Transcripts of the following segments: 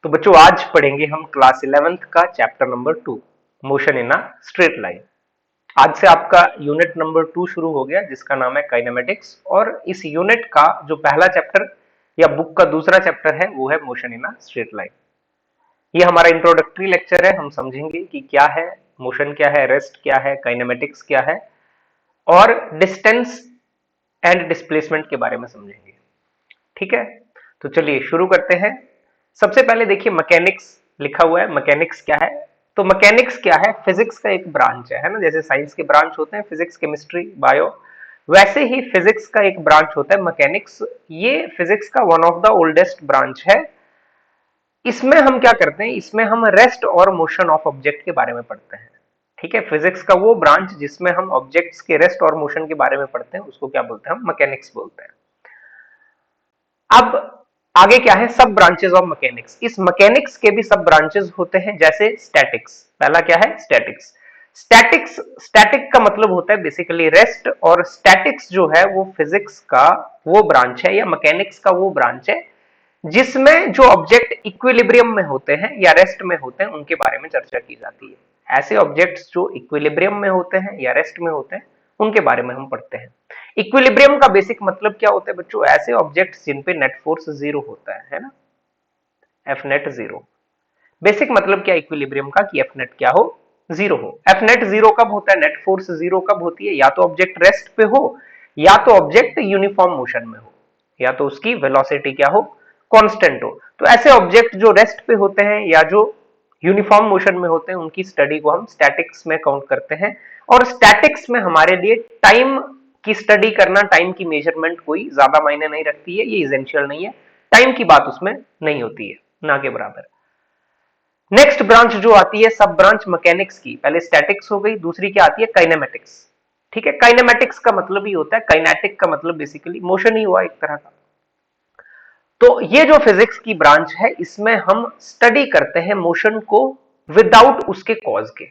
तो बच्चों आज पढ़ेंगे हम क्लास 11th का chapter number 2, motion in a straight line. आज से आपका यूनिट नंबर 2 शुरू हो गया जिसका नाम है काइनेमेटिक्स, और इस यूनिट का जो पहला चैप्टर या बुक का दूसरा चैप्टर है वो है motion in a straight line. ये हमारा इंट्रोडक्टरी लेक्चर है। हम समझेंगे कि क्या है मोशन, क्या है रेस्ट, क्या है काइनेमेटिक्स, क्या है, और डिस्टेंस एंड डिस्प्लेसमेंट के बारे में समझेंगे। ठीक है, तो चलिए शुरू करते हैं। सबसे पहले देखिए मैकेनिक्स लिखा हुआ है। मैकेनिक्स क्या है? तो मैकेनिक्स क्या है? फिजिक्स का एक ब्रांच है ना। जैसे साइंस के ब्रांच होते हैं फिजिक्स, केमिस्ट्री, बायो, वैसे ही फिजिक्स का एक ब्रांच होता है मैकेनिक्स। ये फिजिक्स का one of the oldest branch है। इसमें हम क्या करते हैं, इसमें हम रेस्ट और मोशन ऑफ ऑब्जेक्ट के बारे में पढ़ते हैं। ठीक है, फिजिक्स का वो ब्रांच जिसमें हम ऑब्जेक्ट्स के रेस्ट और मोशन के बारे में पढ़ते हैं उसको क्या बोलते हैं? हम मैकेनिक्स बोलते हैं। अब आगे क्या है? सब ब्रांचेस ऑफ मैकेनिक्स। इस मैकेनिक्स के भी सब ब्रांचेस होते हैं, जैसे स्टैटिक्स। पहला क्या है? स्टैटिक्स। स्टैटिक का मतलब होता है बेसिकली रेस्ट, और स्टैटिक्स जो है वो फिजिक्स का वो ब्रांच है या मैकेनिक्स का वो ब्रांच है जिसमें जो ऑब्जेक्ट इक्विलिब्रियम में होते हैं या रेस्ट में होते हैं उनके बारे में चर्चा की जाती है। ऐसे ऑब्जेक्ट्स जो इक्विलिब्रियम में होते हैं या रेस्ट में होते हैं उनके बारे में हम पढ़ते हैं। इक्विलिब्रियम का बेसिक मतलब क्या होता है बच्चों? ऐसे ऑब्जेक्ट्स जिन पे नेट फोर्स जीरो होता है ना, एफ नेट जीरो। बेसिक मतलब क्या इक्विलिब्रियम का? कि एफ नेट क्या हो? जीरो हो। एफ नेट जीरो कब होता है? नेट फोर्स जीरो कब होती है? या तो ऑब्जेक्ट रेस्ट पे हो, या तो ऑब्जेक्ट यूनिफॉर्म मोशन में हो, या तो उसकी वेलोसिटी क्या हो? कांस्टेंट हो। तो ऐसे ऑब्जेक्ट जो रेस्ट पे होते हैं या जो यूनिफॉर्म मोशन में होते हैं उनकी स्टडी को हम स्टैटिक्स में काउंट करते हैं। और स्टैटिक्स में हमारे लिए टाइम की स्टडी करना, टाइम की मेजरमेंट कोई ज्यादा मायने नहीं रखती है, ये इसेंशियल नहीं है। टाइम की बात उसमें नहीं होती है, ना के बराबर। नेक्स्ट ब्रांच जो आती है सब ब्रांच मैकेनिक्स की, पहले स्टैटिक्स हो गई, दूसरी क्या आती है? काइनेमेटिक्स। ठीक है, काइनेमेटिक्स का मतलब ही होता है, काइनेटिक का मतलब बेसिकली मोशन ही हुआ एक तरह का। तो ये जो फिजिक्स की ब्रांच है इसमें हम स्टडी करते हैं मोशन को विदाउट उसके कॉज के।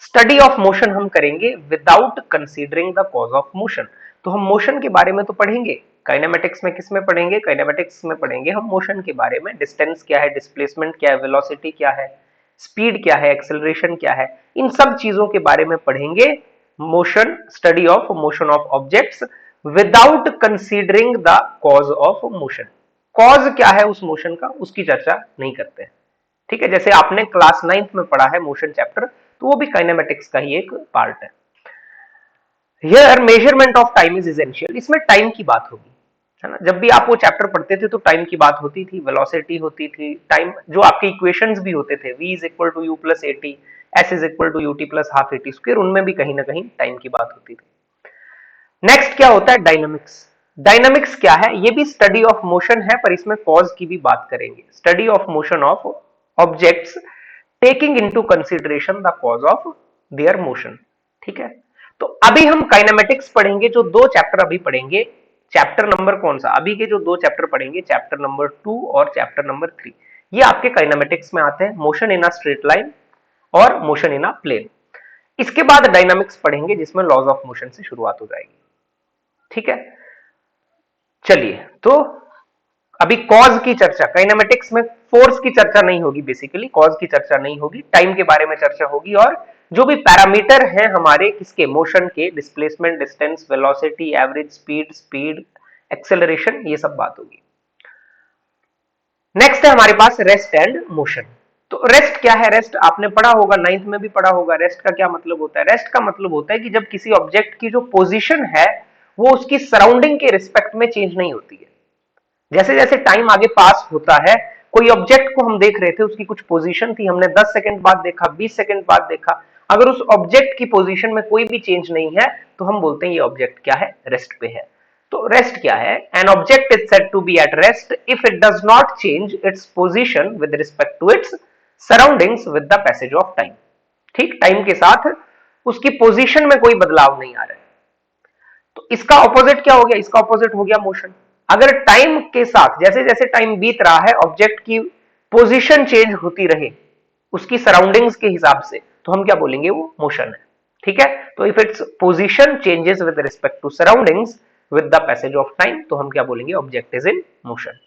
स्टडी ऑफ मोशन हम करेंगे without considering the cause of motion. तो हम मोशन के बारे में तो पढ़ेंगे, काइनेमेटिक्स में किस में पढ़ेंगे? काइनेमेटिक्स में पढ़ेंगे हम मोशन के बारे में। डिस्टेंस क्या है, डिस्प्लेसमेंट क्या है, वेलोसिटी क्या है, स्पीड क्या है, एक्सेलरेशन क्या है, इन सब चीजों के बारे में पढ़ेंगे। Motion, study of motion of objects without considering the cause of motion. Cause क्या है उस मोशन का, उसकी चर्चा नहीं करते हैं। ठीक है, जैसे आपने क्लास 9th में पढ़ा है मोशन चैप्टर, तो वो भी काइनेमेटिक्स का ही एक पार्ट है। Here measurement of time is essential. इसमें टाइम की बात होगी, है ना। जब भी आप वो चैप्टर पढ़ते थे तो टाइम की बात होती थी, वेलोसिटी होती थी, टाइम जो आपके इक्वेशंस भी होते थे, v is equal to u plus a t, s is equal to u t plus half a t square, उनमें भी कहीं ना कहीं टाइम की बात होती थी। नेक्स्ट क्या होता है? डायनामिक्स। डायनामिक्स क्या है? ये भी स्टडी ऑफ मोशन है पर इसमें कॉज की भी बात करेंगे। Study of motion of objects taking into consideration the cause of their motion. ठीक है, तो अभी हम काइनेमेटिक्स पढ़ेंगे, जो दो चैप्टर अभी पढ़ेंगे। चैप्टर नंबर कौन सा? अभी के जो दो चैप्टर पढ़ेंगे, चैप्टर नंबर 2 और चैप्टर नंबर 3, ये आपके काइनेमेटिक्स में आते हैं। Motion in a straight line और मोशन इन अ प्लेन। इसके बाद डायनामिक्स पढ़ेंगे जिसमें लॉज ऑफ मोशन से शुरुआत हो जाएगी। ठीक है, चलिए तो अभी कॉज की चर्चा, काइनेमेटिक्स में फोर्स की चर्चा नहीं होगी, बेसिकली कॉज की चर्चा नहीं होगी, टाइम के बारे में चर्चा होगी, और जो भी पैरामीटर हैं हमारे किसके? मोशन के, displacement, distance, velocity, average speed, acceleration, ये सब बात होगी। नेक्स्ट है हमारे पास रेस्ट एंड मोशन। तो रेस्ट क्या है? रेस्ट आपने पढ़ा होगा, 9th में भी पढ़ा होगा। रेस्ट का क्या मतलब होता है? रेस्ट का मतलब होता है कि जब किसी ऑब्जेक्ट की जो पोजीशन है वो उसकी सराउंडिंग के रिस्पेक्ट में चेंज नहीं होती है। जैसे जैसे टाइम आगे पास होता है, कोई ऑब्जेक्ट को हम देख रहे थे, उसकी कुछ पोजीशन थी, हमने 10 सेकंड बाद देखा, 20 सेकंड बाद देखा, अगर उस ऑब्जेक्ट की पोजीशन में कोई भी चेंज नहीं है तो हम बोलते हैं ये ऑब्जेक्ट क्या है? रेस्ट पे है। तो रेस्ट क्या है? An object is said to be at rest if it does not change its position with respect to its surroundings with the passage of time. ठीक, टाइम के साथ उसकी पोजीशन में कोई बदलाव नहीं आ रहा है। तो इसका ऑपोजिट क्या हो गया? इसका ऑपोजिट हो गया मोशन। अगर टाइम के साथ जैसे जैसे टाइम बीत रहा है ऑब्जेक्ट की पोजीशन चेंज होती रहे उसकी सराउंडिंग्स के हिसाब से, तो हम क्या बोलेंगे? वो मोशन है। ठीक है, तो if its position changes with respect to surroundings with the passage of time, तो हम क्या बोलेंगे? Object is in motion.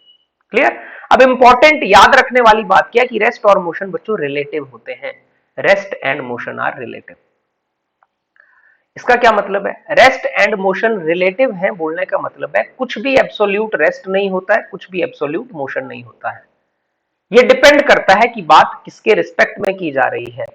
Clear. अब इंपॉर्टेंट याद रखने वाली बात क्या है कि रेस्ट और मोशन बच्चों रिलेटिव होते हैं। Rest and motion are relative. इसका क्या मतलब है? रेस्ट एंड मोशन रिलेटिव है बोलने का मतलब है कुछ भी एब्सोल्यूट रेस्ट नहीं होता है, कुछ भी एब्सोल्यूट मोशन नहीं होता है। ये डिपेंड करता है कि बात किसके रिस्पेक्ट में की जा रही है।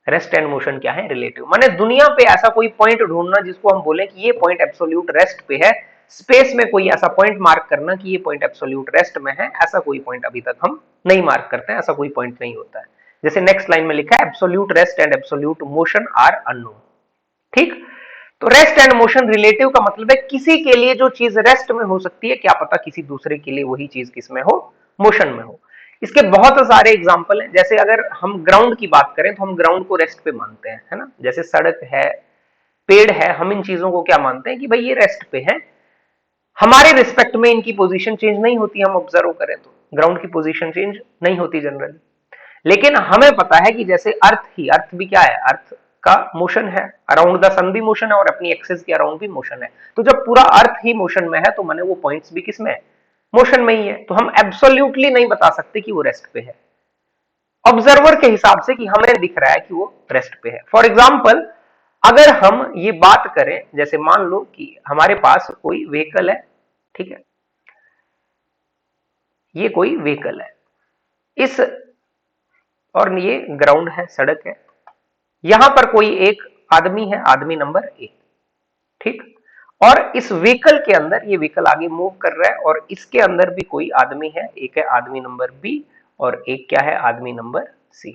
रेस्ट एंड मोशन क्या है? रिलेटिव। माने दुनिया पे ऐसा कोई पॉइंट ढूंढना जिसको हम बोले कि ये पॉइंट एब्सोल्यूट रेस्ट पे है, स्पेस में कोई ऐसा पॉइंट मार्क करना कि ये पॉइंट एब्सोल्यूट रेस्ट में है, ऐसा कोई पॉइंट अभी तक हम नहीं मार्क करते हैं, ऐसा कोई पॉइंट नहीं होता है। जैसे नेक्स्ट लाइन में लिखा है absolute rest and absolute motion are unknown. ठीक। तो रेस्ट एंड मोशन रिलेटिव का मतलब है किसी के लिए जो चीज रेस्ट में हो सकती है, क्या पता किसी दूसरे के लिए वही चीज किसमें हो? मोशन में हो। इसके बहुत सारे एग्जाम्पल हैं। जैसे अगर हम ग्राउंड की बात करें तो हम ग्राउंड को रेस्ट पे मानते हैं, है ना। जैसे सड़क है, पेड़ है, हम इन चीजों को क्या मानते हैं कि भाई ये रेस्ट पे है। हमारे रिस्पेक्ट में इनकी पोजीशन चेंज नहीं होती, हम ऑब्जर्व करें तो ग्राउंड की पोजीशन चेंज नहीं होती जनरली। लेकिन हमें पता है कि जैसे अर्थ भी क्या है? अर्थ का मोशन है, अराउंड द सन भी मोशन है और अपनी एक्सिस के अराउंड भी मोशन है। तो जब पूरा अर्थ ही मोशन में है तो माने वो पॉइंट्स भी किसमें है? मोशन में ही है। तो हम एब्सोल्यूटली नहीं बता सकते कि वो रेस्ट पे है, ऑब्जर्वर के हिसाब से कि हमें दिख रहा है कि वो रेस्ट पे है। फॉर एग्जाम्पल अगर हम ये बात करें, जैसे मान लो कि हमारे पास कोई व्हीकल है, ठीक है, ये कोई व्हीकल है, इस और ये ग्राउंड है, सड़क है, यहां पर कोई एक आदमी है, आदमी नंबर ए, ठीक। और इस व्हीकल के अंदर ये व्हीकल आगे मूव कर रहा है और इसके अंदर भी कोई आदमी है, एक है आदमी नंबर बी और एक क्या है? आदमी नंबर सी।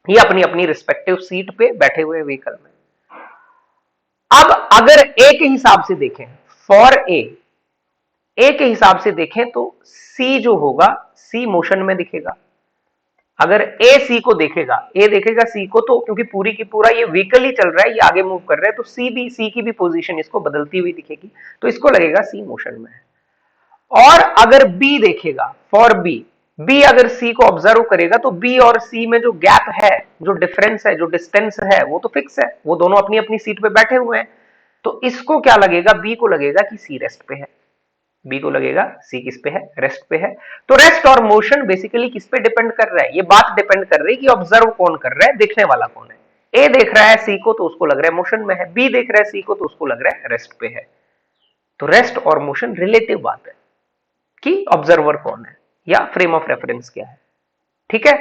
ये अपनी अपनी रिस्पेक्टिव सीट पे बैठे हुए व्हीकल में। अब अगर ए के हिसाब से देखें, फॉर ए के हिसाब से देखें तो सी जो होगा, सी मोशन में दिखेगा। अगर ए सी को देखेगा, ए देखेगा सी को, तो क्योंकि पूरी की पूरा ये व्हीकल ही चल रहा है, ये आगे मूव कर रहा है, तो सी की भी पोजीशन इसको बदलती हुई दिखेगी, तो इसको लगेगा सी मोशन में है। और अगर बी देखेगा, फॉर बी अगर सी को ऑब्जर्व करेगा तो बी और सी में जो गैप है, जो डिफरेंस है, जो डिस्टेंस है, वो तो फिक्स है, वो दोनों अपनी अपनी सीट पे बैठे हुए हैं। तो इसको क्या लगेगा? बी को लगेगा कि सी रेस्ट पे है, बी को लगेगा सी किस पे है? रेस्ट पे है। तो रेस्ट और मोशन बेसिकली किस पे डिपेंड कर रहा है? ये बात डिपेंड कर रही है कि ऑब्जर्व कौन कर रहा है, देखने वाला कौन है। ए देख रहा है सी को तो उसको लग रहा है मोशन में है, बी देख रहा है सी को तो उसको लग रहा है रेस्ट पे है। तो रेस्ट और मोशन रिलेटिव बात है कि ऑब्जर्वर कौन है या फ्रेम ऑफ रेफरेंस क्या है। ठीक है,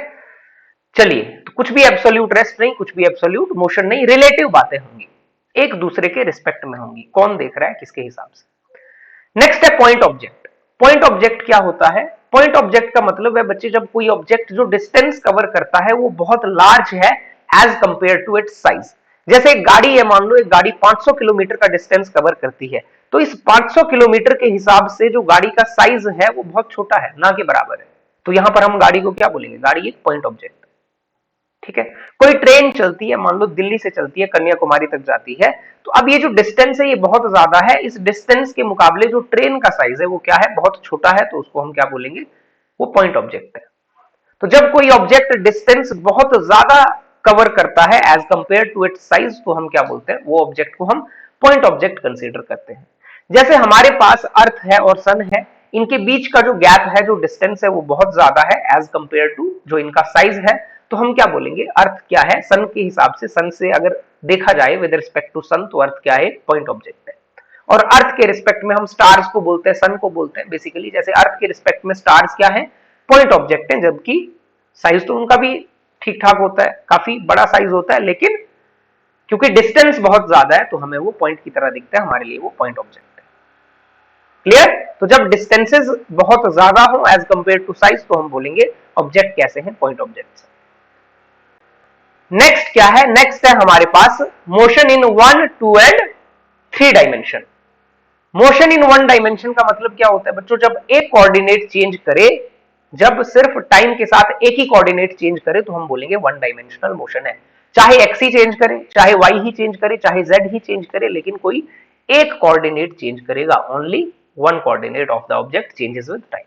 चलिए, तो कुछ भी एब्सोल्यूट रेस्ट नहीं, कुछ भी एब्सोल्यूट मोशन नहीं, रिलेटिव बातें होंगी, एक दूसरे के रिस्पेक्ट में होंगी, कौन देख रहा है किसके हिसाब से। नेक्स्ट है पॉइंट ऑब्जेक्ट। पॉइंट ऑब्जेक्ट क्या होता है? पॉइंट ऑब्जेक्ट का मतलब है बच्चे, जब कोई ऑब्जेक्ट जो डिस्टेंस कवर करता है वो बहुत लार्ज है as compare to its size. जैसे एक गाड़ी है, मान लो एक गाड़ी 500 किलोमीटर का डिस्टेंस कवर करती है, तो इस 500 किलोमीटर के हिसाब से जो गाड़ी का साइज है वो बहुत छोटा है, ना के बराबर है। तो यहां पर हम गाड़ी को क्या बोलेंगे? गाड़ी एक पॉइंट ऑब्जेक्ट। ठीक है, कोई ट्रेन चलती है, मान लो दिल्ली से चलती है, कन्याकुमारी तक जाती है, तो अब ये जो डिस्टेंस है ये बहुत ज्यादा है, इस डिस्टेंस के मुकाबले जो ट्रेन का साइज है वो क्या है? बहुत छोटा है, तो उसको हम क्या बोलेंगे? वो पॉइंट ऑब्जेक्ट है। तो जब कोई ऑब्जेक्ट डिस्टेंस बहुत ज्यादा कवर करता है as compare to its size, तो हम क्या बोलते हैं? वो ऑब्जेक्ट को हम पॉइंट ऑब्जेक्ट कंसीडर करते हैं। जैसे हमारे पास अर्थ है और सन है, इनके बीच का जो गैप है, जो डिस्टेंस है, वो बहुत ज्यादा है एज कंपेयर टू जो इनका साइज है, तो हम क्या बोलेंगे? अर्थ क्या है? सन के हिसाब से, सन से अगर देखा जाए विद रिस्पेक्ट टू सन, तो अर्थ क्या है? पॉइंट ऑब्जेक्ट है। और अर्थ के रिस्पेक्ट में हम स्टार्स को बोलते हैं, सन को बोलते हैं बेसिकली। जैसे अर्थ के रिस्पेक्ट में स्टार्स क्या है? पॉइंट ऑब्जेक्ट है, जबकि साइज तो उनका भी ठीक ठाक होता है, काफी बड़ा साइज होता है, लेकिन क्योंकि डिस्टेंस बहुत ज्यादा है तो हमें वो पॉइंट की तरह दिखता है, हमारे लिए वो पॉइंट ऑब्जेक्ट है। क्लियर? तो जब डिस्टेंसेस बहुत ज्यादा हो एज कंपेयर टू साइज, तो हम बोलेंगे ऑब्जेक्ट कैसे हैं? Point object. नेक्स्ट क्या है? नेक्स्ट है हमारे पास motion in 1, 2 and 3 dimension. Motion in 1 dimension का मतलब क्या होता है बच्चों? जब एक कोऑर्डिनेट चेंज करे, जब सिर्फ टाइम के साथ एक ही कोऑर्डिनेट चेंज करे, तो हम बोलेंगे 1 डायमेंशनल मोशन है। चाहे एक्स ही चेंज करे, चाहे वाई ही चेंज करे, चाहे जेड ही चेंज करे, लेकिन कोई एक कोऑर्डिनेट चेंज करेगा। Only 1 coordinate of the object changes with time.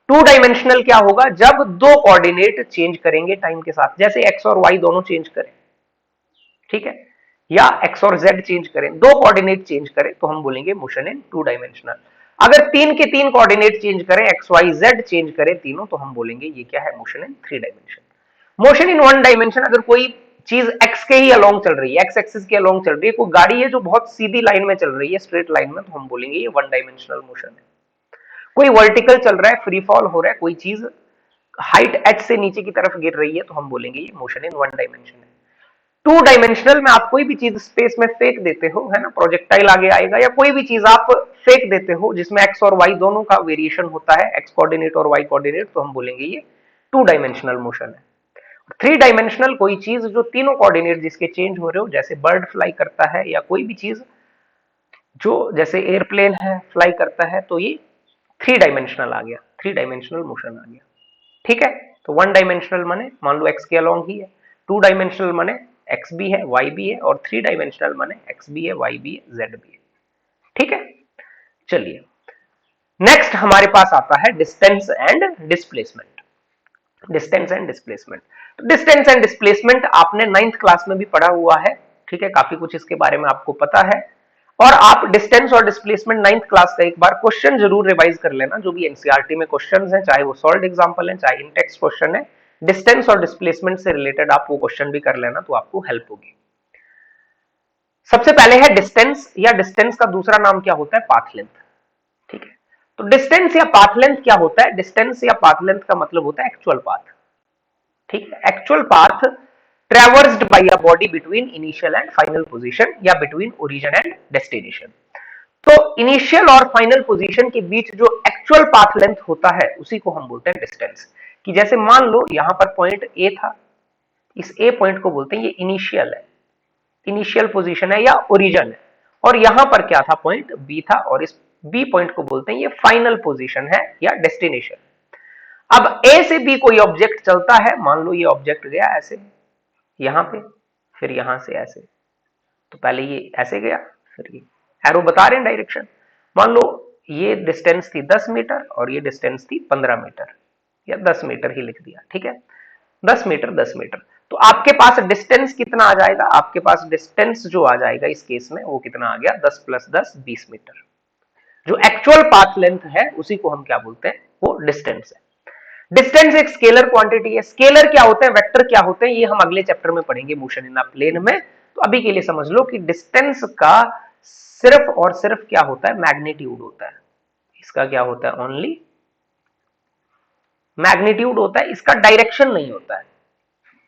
2 dimensional क्या होगा? जब दो कोऑर्डिनेट चेंज करेंगे टाइम के साथ, जैसे एक्स और वाई दोनों चेंज करें, ठीक है, या एक्स और जेड चेंज करें, दो कोऑर्डिनेट चेंज करें, तो हम बोलेंगे मोशन इन 2 डायमेंशनल। अगर तीन के तीन कोऑर्डिनेट चेंज करें, एक्स वाई जेड चेंज करें तीनों, तो हम बोलेंगे ये क्या है, motion in 3 dimension. Motion in 1 dimension, अगर कोई चीज एक्स के ही अलोंग चल रही है, एक्स एक्सिस के अलोंग चल रही है, कोई गाड़ी है जो बहुत सीधी लाइन में चल रही है, स्ट्रेट लाइन में, तो हम बोलेंगे ये 1 डायमेंशनल मोशन है। कोई वर्टिकल चल रहा है, फ्री फॉल हो रहा है, कोई चीज हाइट एच से नीचे की तरफ गिर रही है, तो हम बोलेंगे ये मोशन इन 1 डायमेंशन है। 2 डायमेंशनल में आप कोई भी चीज स्पेस में फेंक देते हो, है ना, प्रोजेक्टाइल आगे आएगा, या कोई भी चीज आप फेंक देते हो जिसमें एक्स और वाई दोनों का वेरिएशन होता है, एक्स कोऑर्डिनेट और वाई कोऑर्डिनेट, तो हम बोलेंगे ये 2 डायमेंशनल मोशन है। 3 डायमेंशनल कोई चीज जो तीनों कोऑर्डिनेट जिसके चेंज हो रहे हो, जैसे बर्ड फ्लाई करता है, या कोई भी चीज जो जैसे एयरप्लेन है फ्लाई करता है, तो ये 3 डायमेंशनल आ गया, 3 डायमेंशनल मोशन आ गया। ठीक है, तो 1 डायमेंशनल माने मान लो एक्स के अलोंग ही है, 2 डायमेंशनल माने एक्स भी है वाई भी है, और 3 डायमेंशनल माने एक्स भी है वाई भी है जेड भी है। ठीक है, चलिए नेक्स्ट हमारे पास आता है distance and displacement. Distance and displacement, तो डिस्टेंस एंड डिस्प्लेसमेंट आपने 9th क्लास में भी पढ़ा हुआ है। ठीक है, काफी कुछ इसके बारे में आपको पता है, और आप डिस्टेंस और डिस्प्लेसमेंट 9th क्लास का एक बार क्वेश्चन जरूर रिवाइज कर लेना, जो भी एनसीईआरटी में क्वेश्चंस हैं, चाहे वो सॉल्व्ड एग्जांपल है, चाहे इन टेक्स्ट क्वेश्चन है, डिस्टेंस और डिस्प्लेसमेंट से रिलेटेड आप वो क्वेश्चन भी कर लेना, तो आपको हेल्प होगी। सबसे पहले है डिस्टेंस, या डिस्टेंस का दूसरा नाम क्या होता है, पाथ लेंथ। ठीक है, तो डिस्टेंस या पाथ लेंथ क्या होता है, डिस्टेंस या पाथ लेंथ का मतलब होता है एक्चुअल पाथ। ठीक है, actual path traversed by a body between initial and final position, या बिटवीन ओरिजिन एंड डेस्टिनेशन। तो इनिशियल और फाइनल पोजीशन के बीच जो एक्चुअल पाथ लेंथ होता है, उसी को हम बोलते हैं डिस्टेंस। कि जैसे मान लो यहां पर पॉइंट ए था, इस ए पॉइंट को बोलते हैं ये इनिशियल है, इनिशियल पोजीशन है या ओरिजिन है, और यहां पर क्या था, पॉइंट बी था, और इस बी पॉइंट को बोलते हैं ये फाइनल पोजीशन है या डेस्टिनेशन। अब ए से बी कोई ऑब्जेक्ट चलता है, मान लो ये ऑब्जेक्ट गया ऐसे यहां पे, फिर यहां से ऐसे, तो पहले ये ऐसे गया, फिर ये एरो बता रहे हैं डायरेक्शन। मान लो ये डिस्टेंस थी 10 मीटर और ये डिस्टेंस थी 15 मीटर, या 10 मीटर ही लिख दिया। ठीक है, 10 मीटर 10 मीटर, तो आपके पास डिस्टेंस कितना आ जाएगा, आपके पास डिस्टेंस जो आ जाएगा इस केस में, वो कितना आ गया, 10 + 10 20 मीटर। जो एक्चुअल पाथ लेंथ है उसी को हम क्या बोलते हैं, वो डिस्टेंस है। डिस्टेंस एक स्केलर क्वांटिटी है। स्केलर क्या होते हैं, वेक्टर क्या होते हैं, ये हम अगले चैप्टर में पढ़ेंगे मोशन इन अ प्लेन में। तो अभी के लिए समझ लो कि डिस्टेंस का सिर्फ और सिर्फ क्या होता है, मैग्नीट्यूड होता है। इसका क्या होता है, ओनली मैग्नीट्यूड होता है, इसका डायरेक्शन नहीं होता है,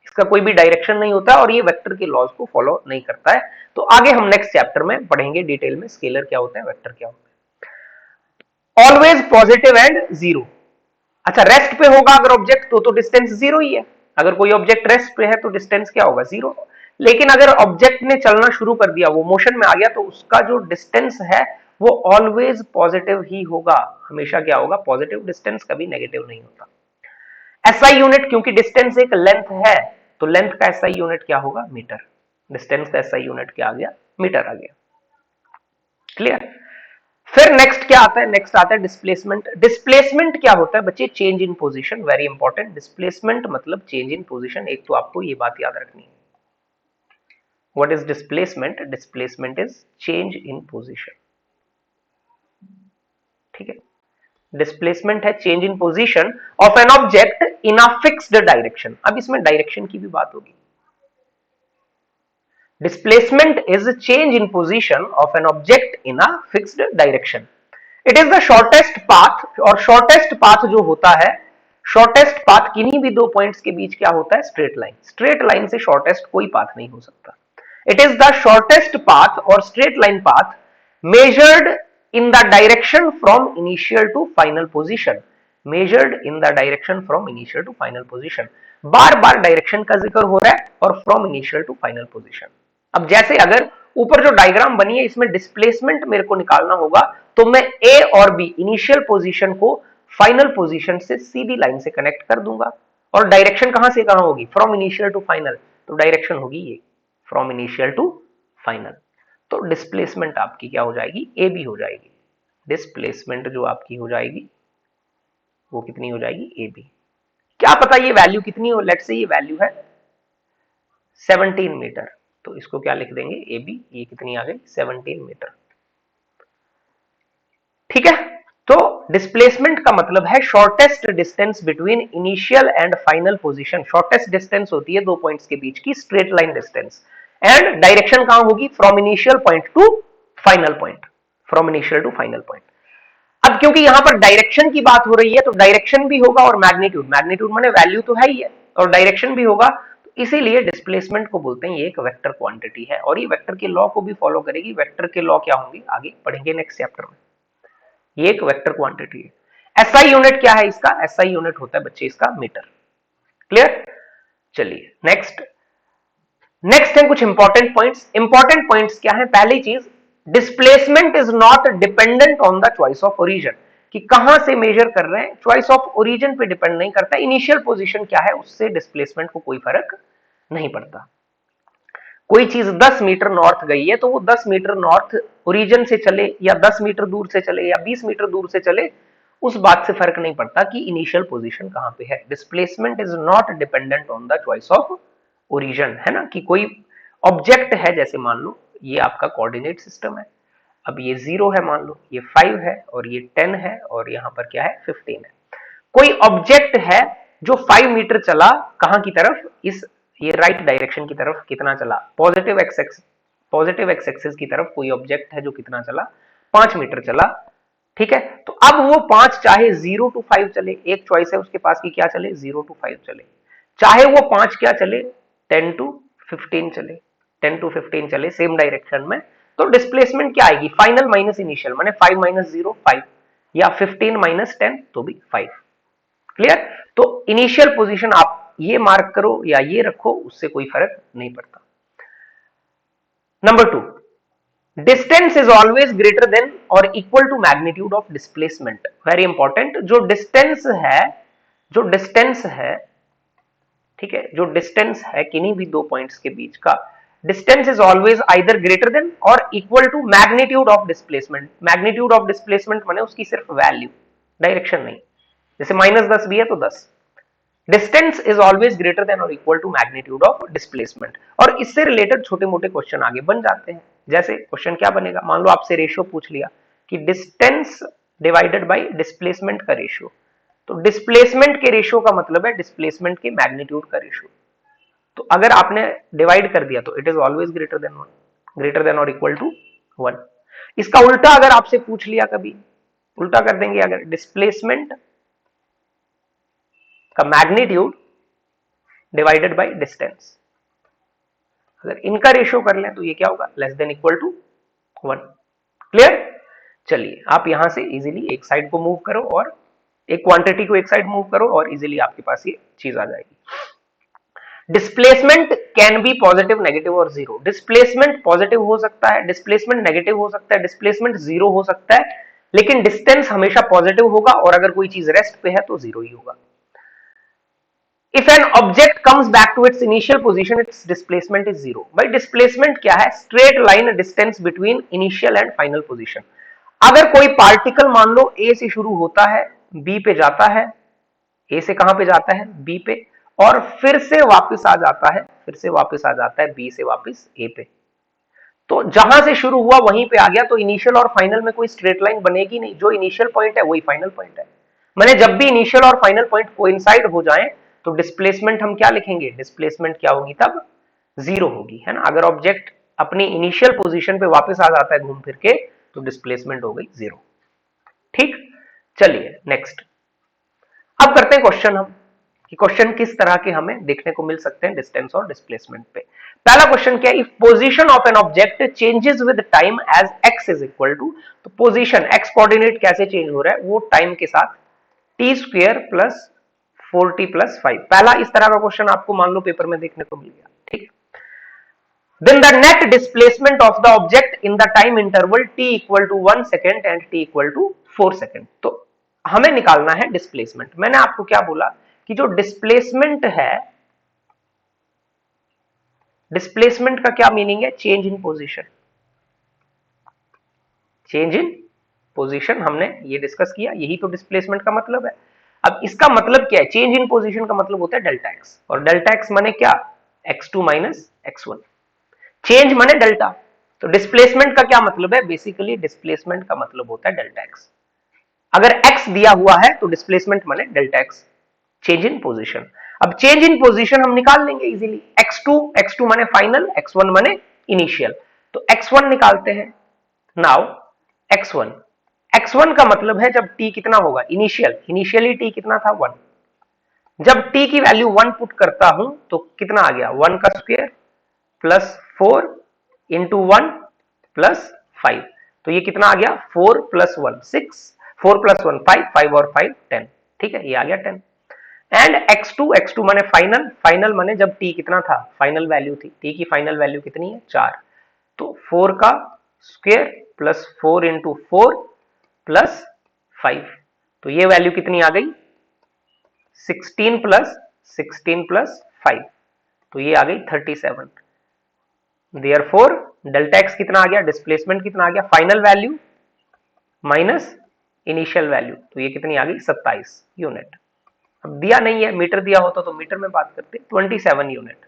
इसका कोई भी डायरेक्शन नहीं होता, और ये वेक्टर के लॉज को फॉलो नहीं करता है। तो आगे हम नेक्स्ट चैप्टर में पढ़ेंगे डिटेल में स्केलर क्या होता है, वेक्टर क्या होता है। Always positive and zero. अच्छा, रेस्ट पे होगा अगर ऑब्जेक्ट, तो डिस्टेंस जीरो ही है। अगर कोई ऑब्जेक्ट रेस्ट पे है तो डिस्टेंस क्या होगा, जीरो। लेकिन अगर ऑब्जेक्ट ने चलना शुरू कर दिया, वो मोशन में आ गया, तो उसका जो डिस्टेंस है वो ऑलवेज पॉजिटिव ही होगा, हमेशा क्या होगा, पॉजिटिव डिस्टेंस, कभी नेगेटिव नहीं होता। एसआई यूनिट, क्योंकि डिस्टेंस एक लेंथ है, तो लेंथ का एसआई यूनिट क्या होगा, मीटर। डिस्टेंस का एसआई यूनिट क्या आ गया, मीटर आ गया। क्लियर। फिर नेक्स्ट क्या आता है, नेक्स्ट आता है डिस्प्लेसमेंट। डिस्प्लेसमेंट क्या होता है बच्चे, change in position, very important. Displacement मतलब चेंज इन पोजीशन, एक तो आपको ये बात याद रखनी है। What is displacement, displacement is change in position. ठीक है, डिस्प्लेसमेंट है change in position of an object in a fixed direction. अब इसमें डायरेक्शन की भी बात होगी। Displacement is a change in position of an object in a fixed direction. It is the shortest path, और shortest path जो होता है, shortest path किन्हीं भी दो पॉइंट्स के बीच क्या होता है, स्ट्रेट लाइन। स्ट्रेट लाइन से shortest कोई पाथ नहीं हो सकता। It is the shortest path और straight line path measured in the direction from initial to final position. Measured in the direction from initial to final position. बार बार direction का जिक्र हो रहा है, और from initial to final position. अब जैसे अगर ऊपर जो डायग्राम बनी है इसमें डिस्प्लेसमेंट मेरे को निकालना होगा, तो मैं ए और बी इनिशियल पोजीशन को फाइनल पोजीशन से सीधी लाइन से कनेक्ट कर दूंगा, और डायरेक्शन कहां से कहां होगी, फ्रॉम इनिशियल टू फाइनल, तो डायरेक्शन होगी ये फ्रॉम इनिशियल टू फाइनल। तो डिस्प्लेसमेंट आपकी क्या हो जाएगी, ए बी हो जाएगी। डिस्प्लेसमेंट जो आपकी हो जाएगी वो कितनी हो जाएगी, ए बी। क्या पता ये वैल्यू कितनी हो, लेट से ये वैल्यू है 17 मीटर, तो इसको क्या लिख देंगे, ए बी, ये कितनी आ गई, 17 मीटर। ठीक है, तो डिस्प्लेसमेंट का मतलब है shortest distance between initial and final position. Shortest distance होती है दो पॉइंट्स के बीच की straight line distance, and direction कहां होगी, from initial point to final point, from initial to final point. अब क्योंकि यहां पर डायरेक्शन की बात हो रही है तो डायरेक्शन भी होगा और मैग्नीट्यूड, मैग्नीट्यूड माने वैल्यू तो है ही है और डायरेक्शन भी होगा, तो इसीलिए डिस्प्लेसमेंट को बोलते हैं ये एक वेक्टर क्वांटिटी है और ये वेक्टर के लॉ को भी फॉलो करेगी। वेक्टर के लॉ क्या होंगे आगे पढ़ेंगे नेक्स्ट चैप्टर में। ये एक वेक्टर क्वांटिटी है। एसआई यूनिट क्या है इसका, एसआई यूनिट होता है बच्चे इसका मीटर। क्लियर, चलिए नेक्स्ट। नेक्स्ट है कुछ इंपॉर्टेंट पॉइंट्स। इंपॉर्टेंट पॉइंट्स क्या है, पहली चीज displacement is not dependent on the choice of origin, कि कहां से मेजर कर रहे हैं, चॉइस ऑफ ओरिजिन पे डिपेंड नहीं करता। इनिशियल पोजीशन क्या है उससे डिस्प्लेसमेंट को कोई फर्क नहीं पड़ता। कोई चीज 10 मीटर नॉर्थ गई है तो वो 10 मीटर नॉर्थ ओरिजिन से चले या 10 मीटर दूर से चले या 20 मीटर दूर से चले, उस बात से फर्क नहीं पड़ता कि इनिशियल पोजीशन कहां पे है। Displacement is not dependent on the choice of origin, है ना, कि कोई ऑब्जेक्ट है, जैसे मान लो ये आपका कोऑर्डिनेट सिस्टम है, अब ये 0 है, मान लो ये 5 है और ये 10 है और यहां पर क्या है 15 है। कोई ऑब्जेक्ट है जो 5 मीटर चला कहां की तरफ, इस ये राइट डायरेक्शन की तरफ कितना चला, पॉजिटिव एक्स एक्सिस की तरफ कोई ऑब्जेक्ट है जो कितना चला, 5 मीटर चला। ठीक है, तो अब वो 5 चाहे 0 to 5 चले, एक चॉइस है उसके पास की क्या चले 0 to 5 चले, चाहे वो 5 क्या चले 10 to 15 चले, 10 to 15 चले सेम डायरेक्शन में, तो डिस्प्लेसमेंट क्या आएगी, फाइनल माइनस इनिशियल, माने 5 माइनस 0 5, या 15 माइनस 10 तो भी 5। क्लियर, तो इनिशियल पोजीशन आप ये मार्क करो या ये रखो, उससे कोई फर्क नहीं पड़ता। Number 2, distance is always greater than और equal to magnitude of displacement. Very important, जो डिस्टेंस है, ठीक है, जो डिस्टेंस है किन्हीं भी दो पॉइंट्स के बीच का, distance is always either greater than और equal to magnitude of displacement. Magnitude of displacement माने उसकी सिर्फ वैल्यू, डायरेक्शन नहीं, जैसे -10 भी है तो 10। Distance is always greater than और equal to magnitude of displacement. और इससे रिलेटेड छोटे मोटे क्वेश्चन आगे बन जाते हैं। जैसे क्वेश्चन क्या बनेगा, मान लो आपसे रेशियो पूछ लिया कि डिस्टेंस डिवाइडेड बाय डिस्प्लेसमेंट का रेशियो, तो डिस्प्लेसमेंट के रेशियो का मतलब है डिस्प्लेसमेंट के मैग्नीट्यूड का रेशियो। तो अगर आपने डिवाइड कर दिया तो it is always greater then 1, greater than और इक्वल टू 1। इसका उल्टा अगर आपसे पूछ लिया, कभी उल्टा कर देंगे, अगर डिस्प्लेसमेंट का मैग्नीट्यूड डिवाइडेड बाय डिस्टेंस, अगर इनका रेशियो कर लें तो ये क्या होगा, less than equal to 1। Clear, चलिए आप यहां से इजीली एक साइड को मूव करो और एक क्वांटिटी को एक साइड मूव करो और इजीली आपके पास ये चीज आ जाएगी। Displacement can be positive, negative और जीरो। डिस्प्लेसमेंट पॉजिटिव हो सकता है, डिस्प्लेसमेंट नेगेटिव हो सकता है, डिस्प्लेसमेंट जीरो हो सकता है, लेकिन डिस्टेंस हमेशा पॉजिटिव होगा और अगर कोई चीज रेस्ट पे है तो जीरो ही होगा। If an object comes back to its initial position, its displacement is zero. भाई डिस्प्लेसमेंट क्या है, straight line distance between initial and final position. अगर कोई पार्टिकल मान लो ए से शुरू होता है, बी पे जाता है, ए से कहां पे जाता है बी पे, और फिर से वापस आ जाता है, बी से वापस ए पे, तो जहां से शुरू हुआ वहीं पे आ गया, तो इनिशियल और फाइनल में कोई स्ट्रेट लाइन बनेगी नहीं, जो इनिशियल पॉइंट है वही फाइनल पॉइंट है। मैंने जब भी इनिशियल और फाइनल पॉइंट कोइंसाइड हो जाएं तो डिस्प्लेसमेंट हम क्या लिखेंगे, डिस्प्लेसमेंट क्या होगी तब, जीरो होगी, है ना। अगर ऑब्जेक्ट अपनी इनिशियल पोजीशन पे वापस आ जाता है घूम फिर के तो डिस्प्लेसमेंट हो गई जीरो। ठीक, चलिए नेक्स्ट। अब करते हैं क्वेश्चन हम, कि क्वेश्चन किस तरह के हमें देखने को मिल सकते हैं डिस्टेंस और डिस्प्लेसमेंट पे। पहला क्वेश्चन क्या है, if position of an object changes with time as x is equal to, तो पोजीशन एक्स कोऑर्डिनेट कैसे चेंज हो रहा है, वो टाइम के साथ T square plus 4t plus 5। पहला इस तरह का क्वेश्चन आपको मान लो पेपर में देखने को मिल गया, ठीक। Then the net displacement of the object in the time interval t equal to 1 second and t equal to 4 second. तो हमें निकालना है डिस्प्लेसमेंट। मैंने आपको क्या बोला कि जो डिस्प्लेसमेंट है, डिस्प्लेसमेंट का क्या मीनिंग है, change in position. Change in position हमने ये डिस्कस किया, यही तो डिस्प्लेसमेंट का मतलब है। अब इसका मतलब क्या है, चेंज इन पोजीशन का मतलब होता है डेल्टा एक्स, और डेल्टा एक्स माने क्या, x2 माइनस x1, चेंज माने डेल्टा। तो डिस्प्लेसमेंट का क्या मतलब है, बेसिकली डिस्प्लेसमेंट का मतलब होता है डेल्टा एक्स। अगर x दिया हुआ है तो डिस्प्लेसमेंट माने delta x, change in position. अब चेंज इन पोजीशन हम निकाल लेंगे इजीली, x2 माने फाइनल, x1 माने इनिशियल, तो x1 निकालते हैं। नाउ x1 का मतलब है जब t कितना होगा, इनिशियली t कितना था 1, जब t की वैल्यू 1 पुट करता हूं तो कितना आ गया, 1 का स्क्वायर प्लस 4 इंटू 1 प्लस 5, तो ये कितना आ गया 4 प्लस 1 6, 4 प्लस 1 5, 5 और 5 10, ठीक है, ये आ गया 10। एंड x2 माने फाइनल माने जब t कितना था, फाइनल वैल्यू थी, t की फाइनल वैल्यू कितनी है 4, तो 4 का स्क्वायर प्लस 4 इंटू 4 प्लस 5, तो ये वैल्यू कितनी आ गई 16 प्लस 5, तो ये आ गई 37। देयरफॉर डेल्टा एक्स कितना आ गया, डिस्प्लेसमेंट कितना आ गया, final value minus initial value, तो ये कितनी आ गई 27 यूनिट। अब दिया नहीं है, मीटर दिया होता तो मीटर में बात करते, 27 यूनिट।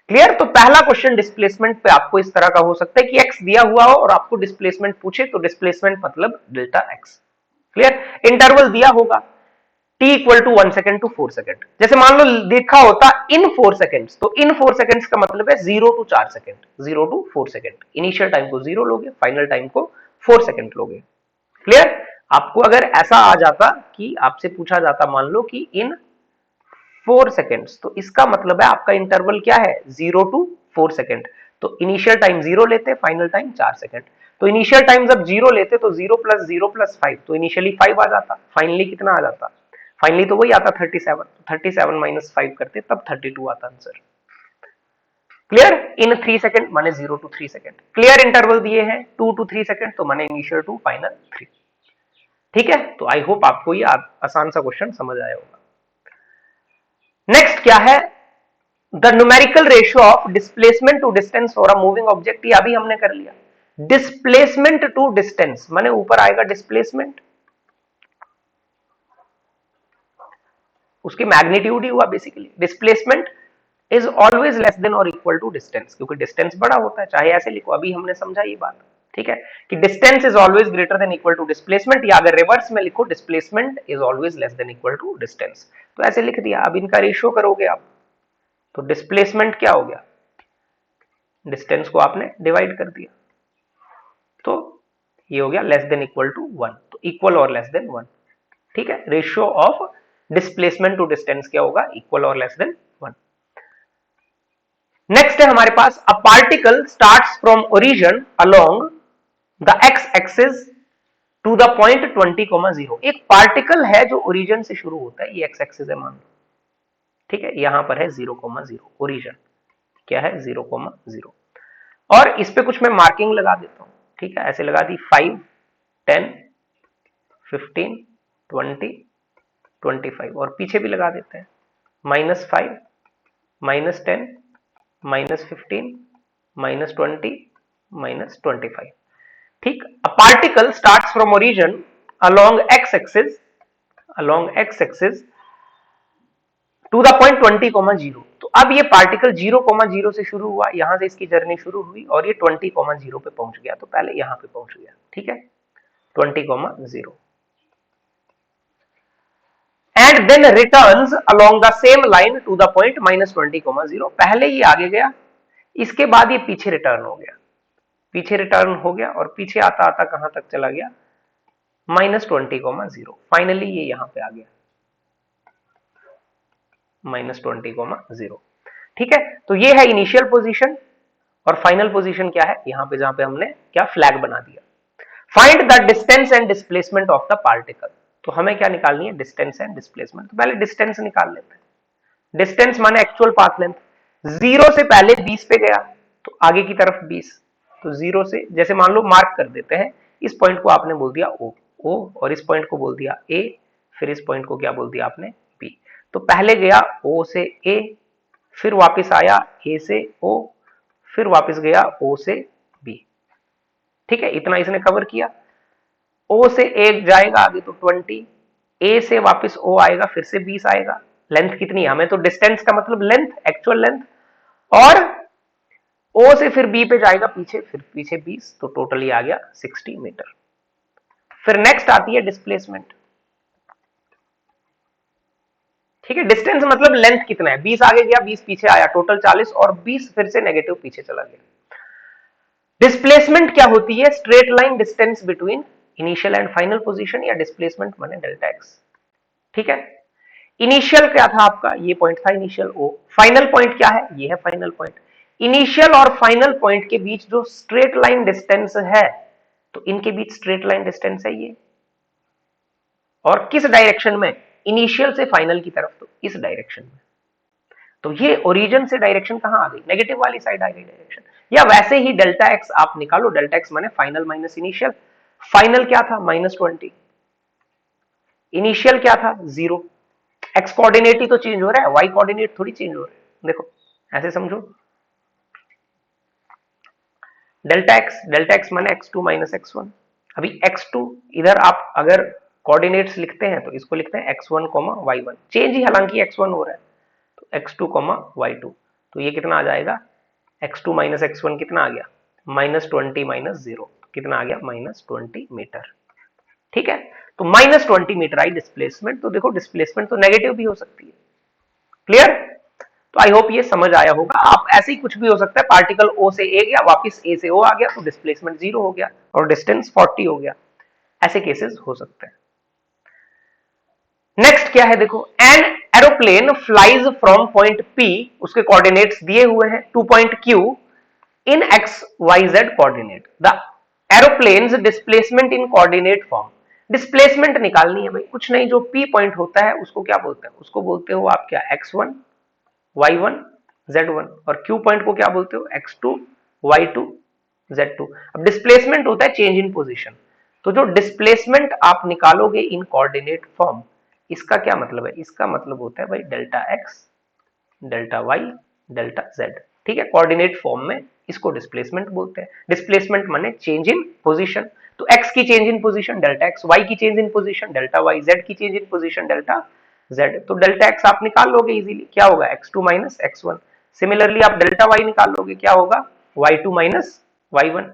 क्लियर। तो पहला क्वेश्चन डिस्प्लेसमेंट पे आपको इस तरह का हो सकता है कि x दिया हुआ हो और आपको डिस्प्लेसमेंट पूछे, तो डिस्प्लेसमेंट मतलब डेल्टा x। क्लियर। इंटरवल दिया होगा t equal to 1 second to 4 second, जैसे मान लो देखा होता इन 4 सेकेंड्स, तो इन 4 सेकेंड्स का मतलब है 0 to 4 second, 0 to 4 second, initial time को 0 लोगे, फाइनल टाइम को 4 सेकेंड लोगे। क्लियर। आपको अगर ऐसा आ जाता कि आपसे पूछा जाता मान लो कि इन 4 सेकेंड्स, तो इसका मतलब है आपका इंटरवल क्या है 0 टू 4 सेकेंड, तो इनिशियल टाइम 0 लेते, फाइनल टाइम 4 सेकेंड, तो इनिशियल टाइम जब 0 लेते तो 0 प्लस 5, तो इनिशियली 5 आ जाता, फाइनली कितना आ जाता, फाइनली तो वही आता 37, 37 माइनस 5 करते तब 32 आता आंसर। क्लियर। इन 3 सेकेंड माने 0 टू 3 सेकेंड, क्लियर। इंटरवल दिए हैं 2 टू 3 सेकेंड, तो माने इनिशियल टू फाइनल 3। ठीक है, तो आई होप आपको ये आसान सा क्वेश्चन समझ आया होगा। नेक्स्ट क्या है, the numerical ratio of displacement to distance for a moving object, ये अभी हमने कर लिया। डिस्प्लेसमेंट टू डिस्टेंस माने ऊपर आएगा डिस्प्लेसमेंट, उसकी मैग्नीट्यूड ही हुआ basically. Displacement is always less then और इक्वल टू डिस्टेंस, क्योंकि डिस्टेंस बड़ा होता है, चाहे ऐसे लिखो, अभी हमने समझा ये बात। ठीक है, कि distance is always greater than equal to displacement, या अगर रिवर्स में लिखो displacement is always less than equal to distance, तो ऐसे लिख दिया। अब इनका रेशियो करोगे आप, तो डिस्प्लेसमेंट क्या हो गया, डिस्टेंस को आपने डिवाइड कर दिया, तो ये हो गया लेस देन इक्वल टू 1, तो इक्वल और लेस देन 1। ठीक है, ratio of displacement to distance क्या होगा, इक्वल और लेस देन 1। नेक्स्ट है हमारे पास, a particle starts from origin along the x axis to the point 20,0। एक पार्टिकल है जो ओरिजिन से शुरू होता है, ये एक्स एक्सिस है मान लो, ठीक है, यहां पर है 0,0 ओरिजिन, क्या है 0,0, और इस पे कुछ मैं मार्किंग लगा देता हूं। ठीक है, ऐसे लगा दी 5 10 15 20 25, और पीछे भी लगा देते हैं -5 -10 -15 -20 -25। ठीक, a particle starts from origin along x axis to the point 20,0, तो अब ये पार्टिकल 0,0 से शुरू हुआ, यहां से इसकी जर्नी शुरू हुई और ये 20,0 पे पहुंच गया, तो पहले यहां पे पहुंच गया। ठीक है, 20,0 and then returns along the same line to the point -20,0। पहले ये आगे गया, इसके बाद ये पीछे रिटर्न हो गया, पीछे रिटर्न हो गया, और पीछे आता आता कहां तक चला गया -20,0, फाइनली ये यहां पे आ गया -20,0। ठीक है, तो ये है इनिशियल पोजीशन, और फाइनल पोजीशन क्या है यहां पे, जहां पे हमने क्या फ्लैग बना दिया। Find the distance and displacement of the particle, तो हमें क्या निकालनी है, डिस्टेंस एंड डिस्प्लेसमेंट। तो पहले डिस्टेंस निकाल लेते हैं। डिस्टेंस माने एक्चुअल पाथ लेंथ, 0 से पहले 20 पे गया, तो आगे की तरफ 20, तो 0 से, जैसे मान लो मार्क कर देते हैं, इस पॉइंट को आपने बोल दिया O, और इस पॉइंट को बोल दिया A, फिर इस पॉइंट को क्या बोल दिया आपने B। तो पहले गया O से A, फिर वापस आया A से O, फिर वापस गया O से B। ठीक है, इतना इसने कवर किया। O से A जाएगा आगे तो 20, A से वापस O आएगा, फिर से 20 आएगा। लेंथ कितनी है, हमें तो डिस्टेंस का मतलब लेंथ, एक्चुअल लेंथ, और O से फिर B पे जाएगा पीछे, फिर पीछे 20, तो टोटली आ गया 60 मीटर। फिर नेक्स्ट आती है डिस्प्लेसमेंट। ठीक है, डिस्टेंस मतलब लेंथ कितना है, 20 आगे गया 20 पीछे आया, टोटल 40, और 20 फिर से नेगेटिव पीछे चला गया। डिस्प्लेसमेंट क्या होती है, straight line distance between initial and final position, या डिस्प्लेसमेंट माने डेल्टा एक्स। ठीक है, इनिशियल क्या था आपका, ये पॉइंट था इनिशियल ओ, फाइनल पॉइंट क्या है, ये है फाइनल पॉइंट। इनिशियल और फाइनल पॉइंट के बीच जो स्ट्रेट लाइन डिस्टेंस है, तो इनके बीच स्ट्रेट लाइन डिस्टेंस है ये, और किस डायरेक्शन में, इनिशियल से फाइनल की तरफ, तो इस डायरेक्शन में। तो ये ओरिजिन से डायरेक्शन कहां आ गई, नेगेटिव वाली साइड आ गई डायरेक्शन। या वैसे ही डेल्टा एक्स आप निकालो, डेल्टा एक्स माने फाइनल माइनस इनिशियल। फाइनल क्या था -20, इनिशियल क्या था 0। एक्स कोऑर्डिनेट ही तो चेंज हो रहा है, वाई कोऑर्डिनेट थोड़ी चेंज हो रहा है। देखो ऐसे समझो, डेल्टा एक्स माने x2 माइनस x1। अभी x2 इधर आप अगर कोऑर्डिनेट्स लिखते हैं तो इसको लिखते हैं x1 y1, चेंज ही हालांकि x1 हो रहा है, तो x2 y2, तो ये कितना आ जाएगा, x2 माइनस x1 कितना आ गया, -20 माइनस 0, कितना आ गया, -20 मीटर। ठीक है, तो -20 मीटर आई डिस्प्लेसमेंट। तो देखो डिस्प्लेसमेंट तो नेगेटिव भी हो सकती है। क्लियर, तो आई होप ये समझ आया होगा। आप ऐसे ही कुछ भी हो सकता है, पार्टिकल ओ से ए गया, वापस ए से ओ आ गया, तो डिस्प्लेसमेंट 0 हो गया और डिस्टेंस 40 हो गया, ऐसे केसेस हो सकते हैं। नेक्स्ट क्या है, देखो an aeroplane flies from point P, उसके कोऑर्डिनेट्स दिए हुए हैं, to point Q in x y z coordinate, the aeroplane's displacement in coordinate form. Displacement निकालनी है भाई, कुछ नहीं, जो पी पॉइंट होता है उसको क्या बोलते हैं, उसको बोलते हो आप क्या, x1 y1 z1, और q पॉइंट को क्या बोलते हो, x2 y2 z2। अब डिस्प्लेसमेंट होता है चेंज इन पोजीशन, तो जो डिस्प्लेसमेंट आप निकालोगे इन कोऑर्डिनेट फॉर्म, इसका क्या मतलब है, इसका मतलब होता है भाई delta x delta y delta z. ठीक है, कोऑर्डिनेट फॉर्म में इसको डिस्प्लेसमेंट बोलते हैं। डिस्प्लेसमेंट माने चेंज इन पोजीशन, तो x की change in position delta x, y की change in position delta y, z की change in position delta z। तो डेल्टा x आप निकाल लोगे इजीली, क्या होगा, x2 माइनस x1। सिमिलरली आप डेल्टा y निकाल लोगे, क्या होगा, y2 minus y1,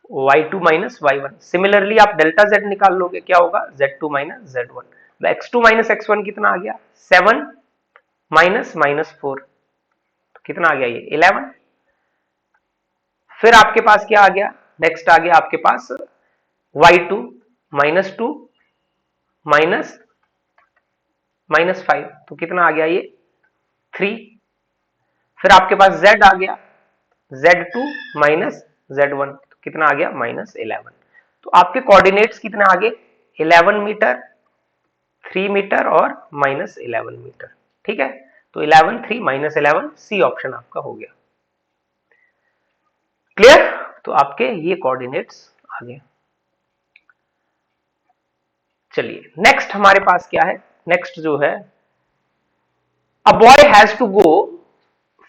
y2 minus y1। Similarly आप डेल्टा z निकाल लोगे, क्या होगा, z2 minus z1। x2 minus x1 कितना आ गया, 7 माइनस -4, तो कितना आ गया ये 11। फिर आपके पास क्या आ गया, नेक्स्ट आ गया आपके पास y2 -2 माइनस -5, तो कितना आ गया ये 3। फिर आपके पास z आ गया, z2 माइनस z1, तो कितना आ गया -11। तो आपके कोऑर्डिनेट्स कितने आगे, 11 मीटर, 3 मीटर और -11 मीटर। ठीक है, तो 11 3 -11, सी ऑप्शन आपका हो गया। क्लियर, तो आपके ये कोऑर्डिनेट्स आ गए। चलिए नेक्स्ट हमारे पास क्या है, नेक्स्ट जो है, a boy has to go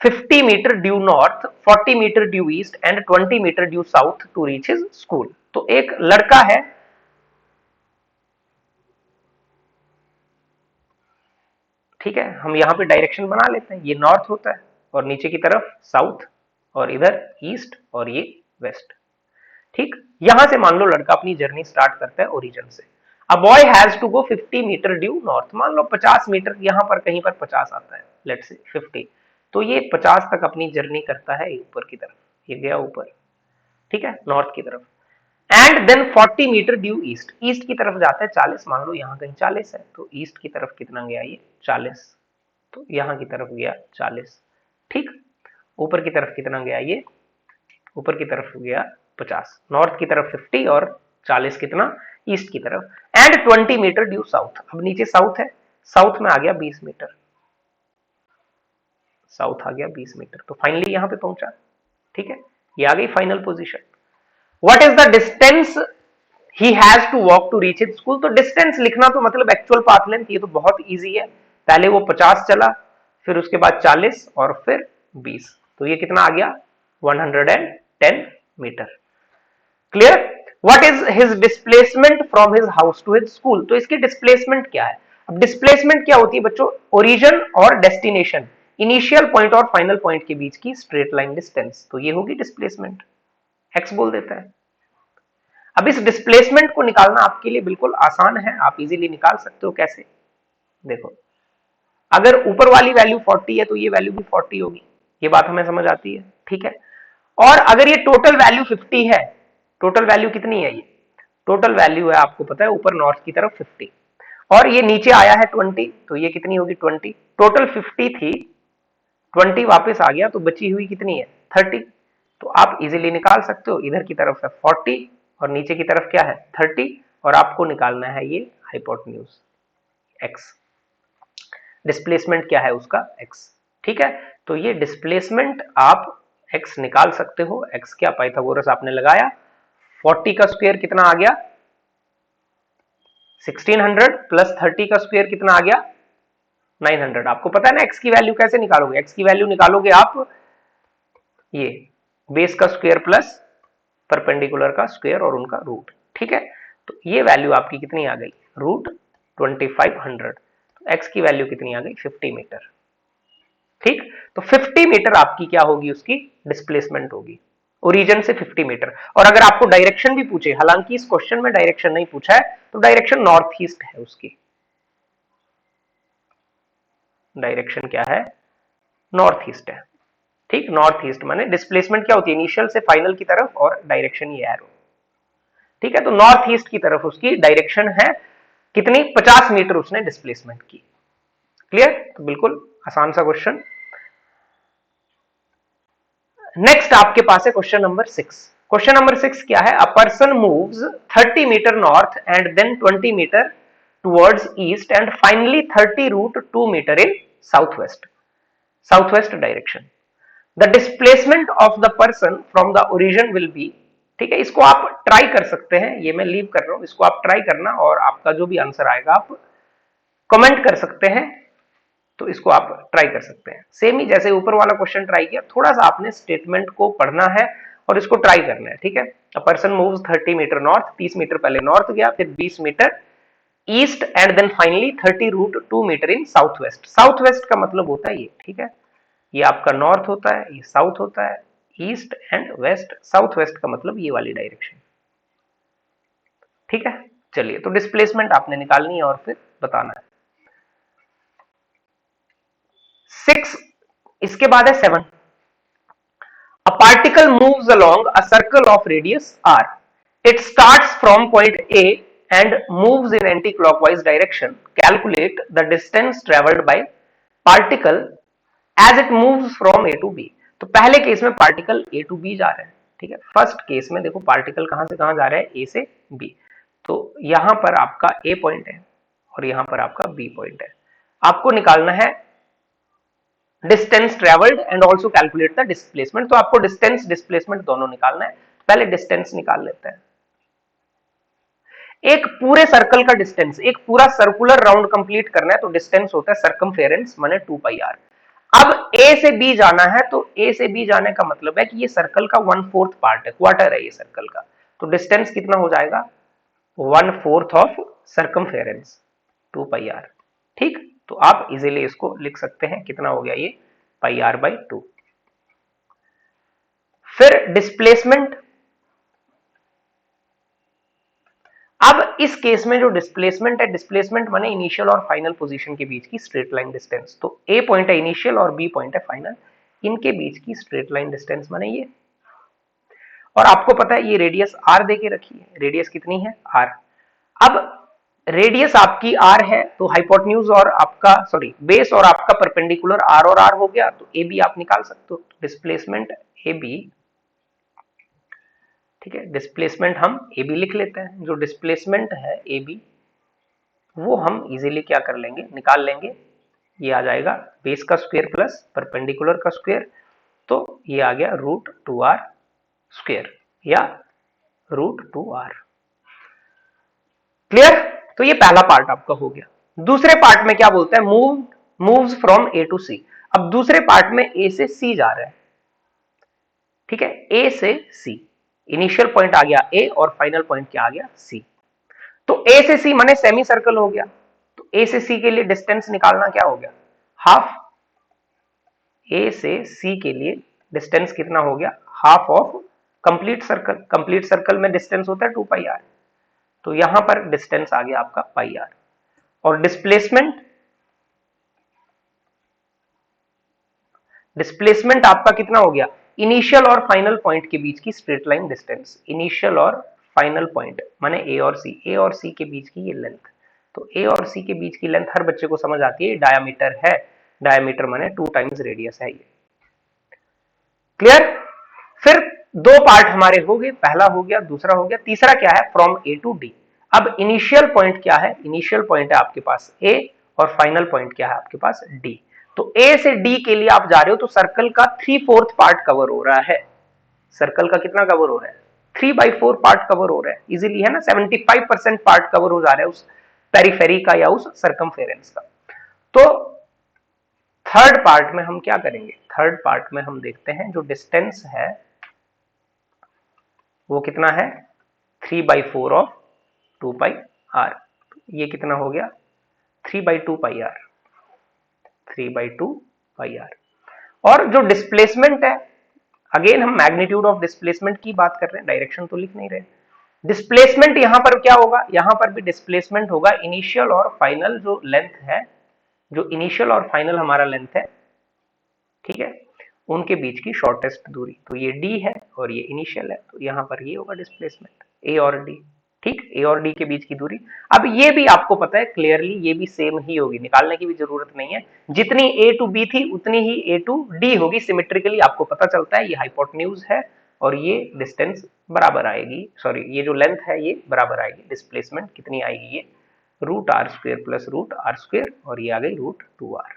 50 metre due north, 40 metre due east and 20 metre due south to reach his school. तो एक लड़का है, ठीक है, हम यहां पे डायरेक्शन बना लेते हैं, ये नॉर्थ होता है और नीचे की तरफ साउथ, और इधर ईस्ट और ये वेस्ट। ठीक, यहां से मान लो लड़का अपनी जर्नी स्टार्ट करता है ओरिजिन से। A boy has to go 50 metre due north, मान लो 50 मीटर, यहां पर कहीं पर 50 आता है, लेट्स से 50, तो ये 50 तक अपनी जर्नी करता है ऊपर की तरफ, ये गया ऊपर, ठीक है, नॉर्थ की तरफ। And then 40 metre due east, east की तरफ जाता है 40, मान लो यहां कहीं 40 है, तो ईस्ट की तरफ कितना गया ये 40, तो यहां की तरफ गया 40। ठीक, ऊपर की तरफ कितना गया ये, ऊपर की तरफ गया 50, नॉर्थ की तरफ 50 और 40 कितना ईस्ट की तरफ। एंड 20 मीटर ड्यू साउथ, अब नीचे साउथ है, साउथ में आ गया 20 मीटर, साउथ आ गया 20 मीटर, तो फाइनली यहां पे पहुंचा। ठीक है, ये आ गई final position. What is the distance he has to walk to reach his school, तो डिस्टेंस लिखना तो मतलब एक्चुअल पाथ लेंथ, ये तो बहुत इजी है। पहले वो 50 चला, फिर उसके बाद 40 और फिर 20, तो ये कितना आ गया 110 metre. Clear, what is his displacement from his house to his school, तो इसकी डिस्प्लेसमेंट क्या है। अब डिस्प्लेसमेंट क्या होती है बच्चों, ओरिजिन और डेस्टिनेशन, इनिशियल पॉइंट और फाइनल पॉइंट के बीच की स्ट्रेट लाइन डिस्टेंस, तो ये होगी डिस्प्लेसमेंट, एक्स बोल देता है। अब इस डिस्प्लेसमेंट को निकालना आपके लिए बिल्कुल आसान है, आप इजीली निकाल सकते हो। कैसे? देखो, अगर ऊपर वाली वैल्यू 40 है तो ये वैल्यू भी 40 होगी, ये बात हमें समझ आती है, ठीक है। और अगर ये टोटल वैल्यू 50 है, टोटल वैल्यू कितनी है? ये टोटल वैल्यू है, आपको पता है, ऊपर नॉर्थ की तरफ 50 और ये नीचे आया है 20, तो ये कितनी होगी? 20। टोटल 50 थी, 20 वापस आ गया, तो बची हुई कितनी है? 30। तो आप इजीली निकाल सकते हो, इधर की तरफ है 40 और नीचे की तरफ क्या है? 30, और आपको निकालना है ये हाइपोटेन्यूज x। डिस्प्लेसमेंट क्या है उसका? x, ठीक है। तो ये डिस्प्लेसमेंट आप x निकाल सकते हो। x क्या? पाइथागोरस आपने लगाया, 40 का स्क्वायर कितना आ गया? 1600 प्लस 30 का स्क्वायर कितना आ गया? 900। आपको पता है ना x की वैल्यू कैसे निकालोगे? x की वैल्यू निकालोगे आप ये बेस का स्क्वायर प्लस परपेंडिकुलर का स्क्वायर और उनका रूट, ठीक है। तो ये वैल्यू आपकी कितनी आ गई? रूट 2500। तो x की वैल्यू कितनी आ गई? 50 मीटर, ठीक। तो 50 मीटर आपकी क्या होगी? उसकी डिस्प्लेसमेंट होगी, ओरिजिन से 50 मीटर। और अगर आपको डायरेक्शन भी पूछे, हालांकि इस क्वेश्चन में डायरेक्शन नहीं पूछा है, तो डायरेक्शन नॉर्थ ईस्ट है उसकी। डायरेक्शन क्या है? नॉर्थ ईस्ट है, ठीक। नॉर्थ ईस्ट माने डिस्प्लेसमेंट क्या होती है? इनिशियल से फाइनल की तरफ, और डायरेक्शन ये एरो, ठीक है। तो नॉर्थ ईस्ट की तरफ उसकी डायरेक्शन है कितनी? 50 मीटर उसने डिस्प्लेसमेंट की। क्लियर? तो बिल्कुल आसान सा क्वेश्चन। नेक्स्ट आपके पास है क्वेश्चन नंबर 6। क्वेश्चन नंबर 6 क्या है? A person moves 30 metre north and then 20 metre towards east and finally 30 root 2 metre in south west, south west direction. The displacement of the person from the origin will be, ठीक है। इसको आप try कर सकते हैं, ये मैं leave कर रहा हूं, इसको आप ट्राई करना और आपका जो भी आंसर आएगा आप कमेंट कर सकते हैं। तो इसको आप ट्राई कर सकते हैं, सेम ही जैसे ऊपर वाला क्वेश्चन ट्राई किया, थोड़ा सा आपने स्टेटमेंट को पढ़ना है और इसको ट्राई करना है, ठीक है। A person moves 30 metre north, 30 metre पहले नॉर्थ गया, फिर 20 metre east and then finally 30 root 2 metre in south west. South west का मतलब होता है ये, ठीक है। ये आपका नॉर्थ होता है, ये साउथ होता है, east and west. South west का मतलब ये वाली डायरेक्शन, ठीक है। चलिए, तो डिस्प्लेसमेंट आपने निकालनी है और फिर बताना है। 6, इसके बाद है 7। A particle moves along a circle of radius r. It starts from point A and moves in anti-clockwise direction. Calculate the distance traveled by particle as it moves from A to B. तो पहले case में particle A to B जा रहे हैं, ठीक है। First case में देखो पार्टिकल कहां से कहां जा रहा है? A से B। तो यहां पर आपका A पॉइंट है और यहां पर आपका B पॉइंट है। आपको निकालना है distance travelled and also calculate the displacement. तो आपको डिस्टेंस डिस्प्लेसमेंट दोनों निकालना है। पहले डिस्टेंस निकाल लेते हैं। एक पूरे सर्कल का डिस्टेंस, एक पूरा सर्कुलर राउंड कंप्लीट करना है तो डिस्टेंस होता है सर्कमफेरेंस माने 2πr। अब ए से बी जाना है, तो ए से बी जाने का मतलब है कि ये सर्कल का 1/4 पार्ट है, क्वार्टर है ये सर्कल का। तो डिस्टेंस कितना हो जाएगा? 1/4 ऑफ सर्कमफेरेंस, 2πr, ठीक। तो आप इजीली इसको लिख सकते हैं, कितना हो गया ये? πr/2। फिर डिस्प्लेसमेंट। अब इस केस में जो डिस्प्लेसमेंट है, डिस्प्लेसमेंट माने इनिशियल और फाइनल पोजीशन के बीच की स्ट्रेट लाइन डिस्टेंस। तो ए पॉइंट है इनिशियल और बी पॉइंट है फाइनल, इनके बीच की स्ट्रेट लाइन डिस्टेंस माने ये। और आपको पता है ये रेडियस आर देके रखी है, रेडियस कितनी है? आर। अब रेडियस आपकी आर है, तो हाइपोटेन्यूज और आपका बेस और आपका परपेंडिकुलर आर और आर हो गया, तो ए बी आप निकाल सकते हो। डिस्प्लेसमेंट ए बी, ठीक है। डिस्प्लेसमेंट हम ए बी लिख लेते हैं। जो डिस्प्लेसमेंट है ए बी वो हम इजीली क्या कर लेंगे? निकाल लेंगे। ये आ जाएगा बेस का स्क्वायर प्लस परपेंडिकुलर का स्क्वायर, तो ये आ गया √2r स्क्वायर या √2r। क्लियर? तो ये पहला पार्ट आपका हो गया। दूसरे पार्ट में क्या बोलते हैं? मूव्स फ्रॉम ए टू सी। अब दूसरे पार्ट में ए से सी जा रहा है, ठीक है। ए से सी, इनिशियल पॉइंट आ गया ए और फाइनल पॉइंट क्या आ गया? सी। तो ए से सी माने सेमी सर्कल हो गया। तो ए से सी के लिए डिस्टेंस निकालना क्या हो गया? हाफ। ए से सी के लिए डिस्टेंस कितना हो गया? हाफ ऑफ कंप्लीट सर्कल में डिस्टेंस होता है 2 पाई आर, तो यहां पर डिस्टेंस आ गया आपका पाई आर। और डिस्प्लेसमेंट आपका कितना हो गया, इनिशियल और फाइनल पॉइंट के बीच की स्ट्रेट लाइन डिस्टेंस, इनिशियल और फाइनल पॉइंट माने ए और सी के बीच की ये लेंथ। तो ए और सी के बीच की लेंथ हर बच्चे को समझ आती है, डायामीटर है, डायामीटर माने 2 टाइम्स रेडियस है ये। क्लियर। फिर दो पार्ट हमारे हो गए, पहला हो गया, दूसरा हो गया, तीसरा क्या है, फ्रॉम ए टू डी। अब इनिशियल पॉइंट क्या है, इनिशियल पॉइंट है आपके पास ए और फाइनल पॉइंट क्या है आपके पास डी। तो ए से डी के लिए आप जा रहे हो तो सर्कल का 3/4 पार्ट कवर हो रहा है। सर्कल का कितना कवर हो रहा है, 3/4 पार्ट कवर हो रहा है, इजीली है ना, 75% पार्ट कवर हो जा रहा है उस पेरीफेरी का या उस सर्कमफेरेंस का। तो थर्ड पार्ट में हम क्या करेंगे, थर्ड पार्ट में हम देखते हैं जो डिस्टेंस है वो कितना है, 3/4 ऑफ 2 पाई आर। ये कितना हो गया, 3/2 पाई आर, 3/2 पाई आर। और जो डिस्प्लेसमेंट है, अगेन हम मैग्नीट्यूड ऑफ डिस्प्लेसमेंट की बात कर रहे हैं, डायरेक्शन तो लिख नहीं रहे। डिस्प्लेसमेंट यहां पर क्या होगा, यहां पर भी डिस्प्लेसमेंट होगा इनिशियल और फाइनल जो लेंथ है, जो इनिशियल और फाइनल हमारा लेंथ है, ठीक है, उनके बीच की शॉर्टेस्ट दूरी। तो ये डी है और ये इनिशियल है, तो यहां पर ये होगा डिस्प्लेसमेंट ए और डी। ठीक, ए और डी के बीच की दूरी। अब ये भी आपको पता है क्लियरली, ये भी सेम ही होगी, निकालने की भी जरूरत नहीं है, जितनी ए टू बी थी उतनी ही ए टू डी होगी, सिमेट्रिकली आपको पता चलता है। ये हाइपोटेन्यूज है और ये डिस्टेंस बराबर आएगी, सॉरी ये जो लेंथ है ये बराबर आएगी, डिस्प्लेसमेंट कितनी आएगी, ये √r² प्लस √r², और ये आ गई √2r।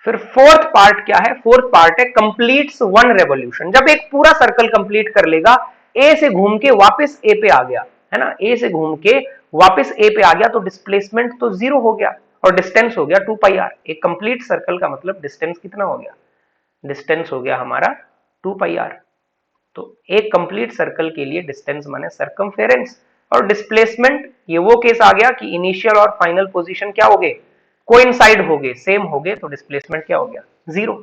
फिर फोर्थ पार्ट क्या है, फोर्थ पार्ट है कंप्लीट्स 1 रेवोल्यूशन। जब एक पूरा सर्कल कंप्लीट कर लेगा, ए से घूम के वापस ए पे आ गया, है ना, ए से घूम के वापस ए पे आ गया, तो डिस्प्लेसमेंट तो 0 हो गया और डिस्टेंस हो गया 2 पाई आर। एक कंप्लीट सर्कल का मतलब डिस्टेंस कितना हो गया, डिस्टेंस हो गया हमारा 2 पाई आर। तो एक कंप्लीट सर्कल के लिए डिस्टेंस माने सर्कमफेरेंस, और डिस्प्लेसमेंट ये वो केस आ गया कि इनिशियल और फाइनल पोजीशन क्या हो गए, कोइंसाइड हो गए, सेम हो गए, तो डिस्प्लेसमेंट क्या हो गया, 0,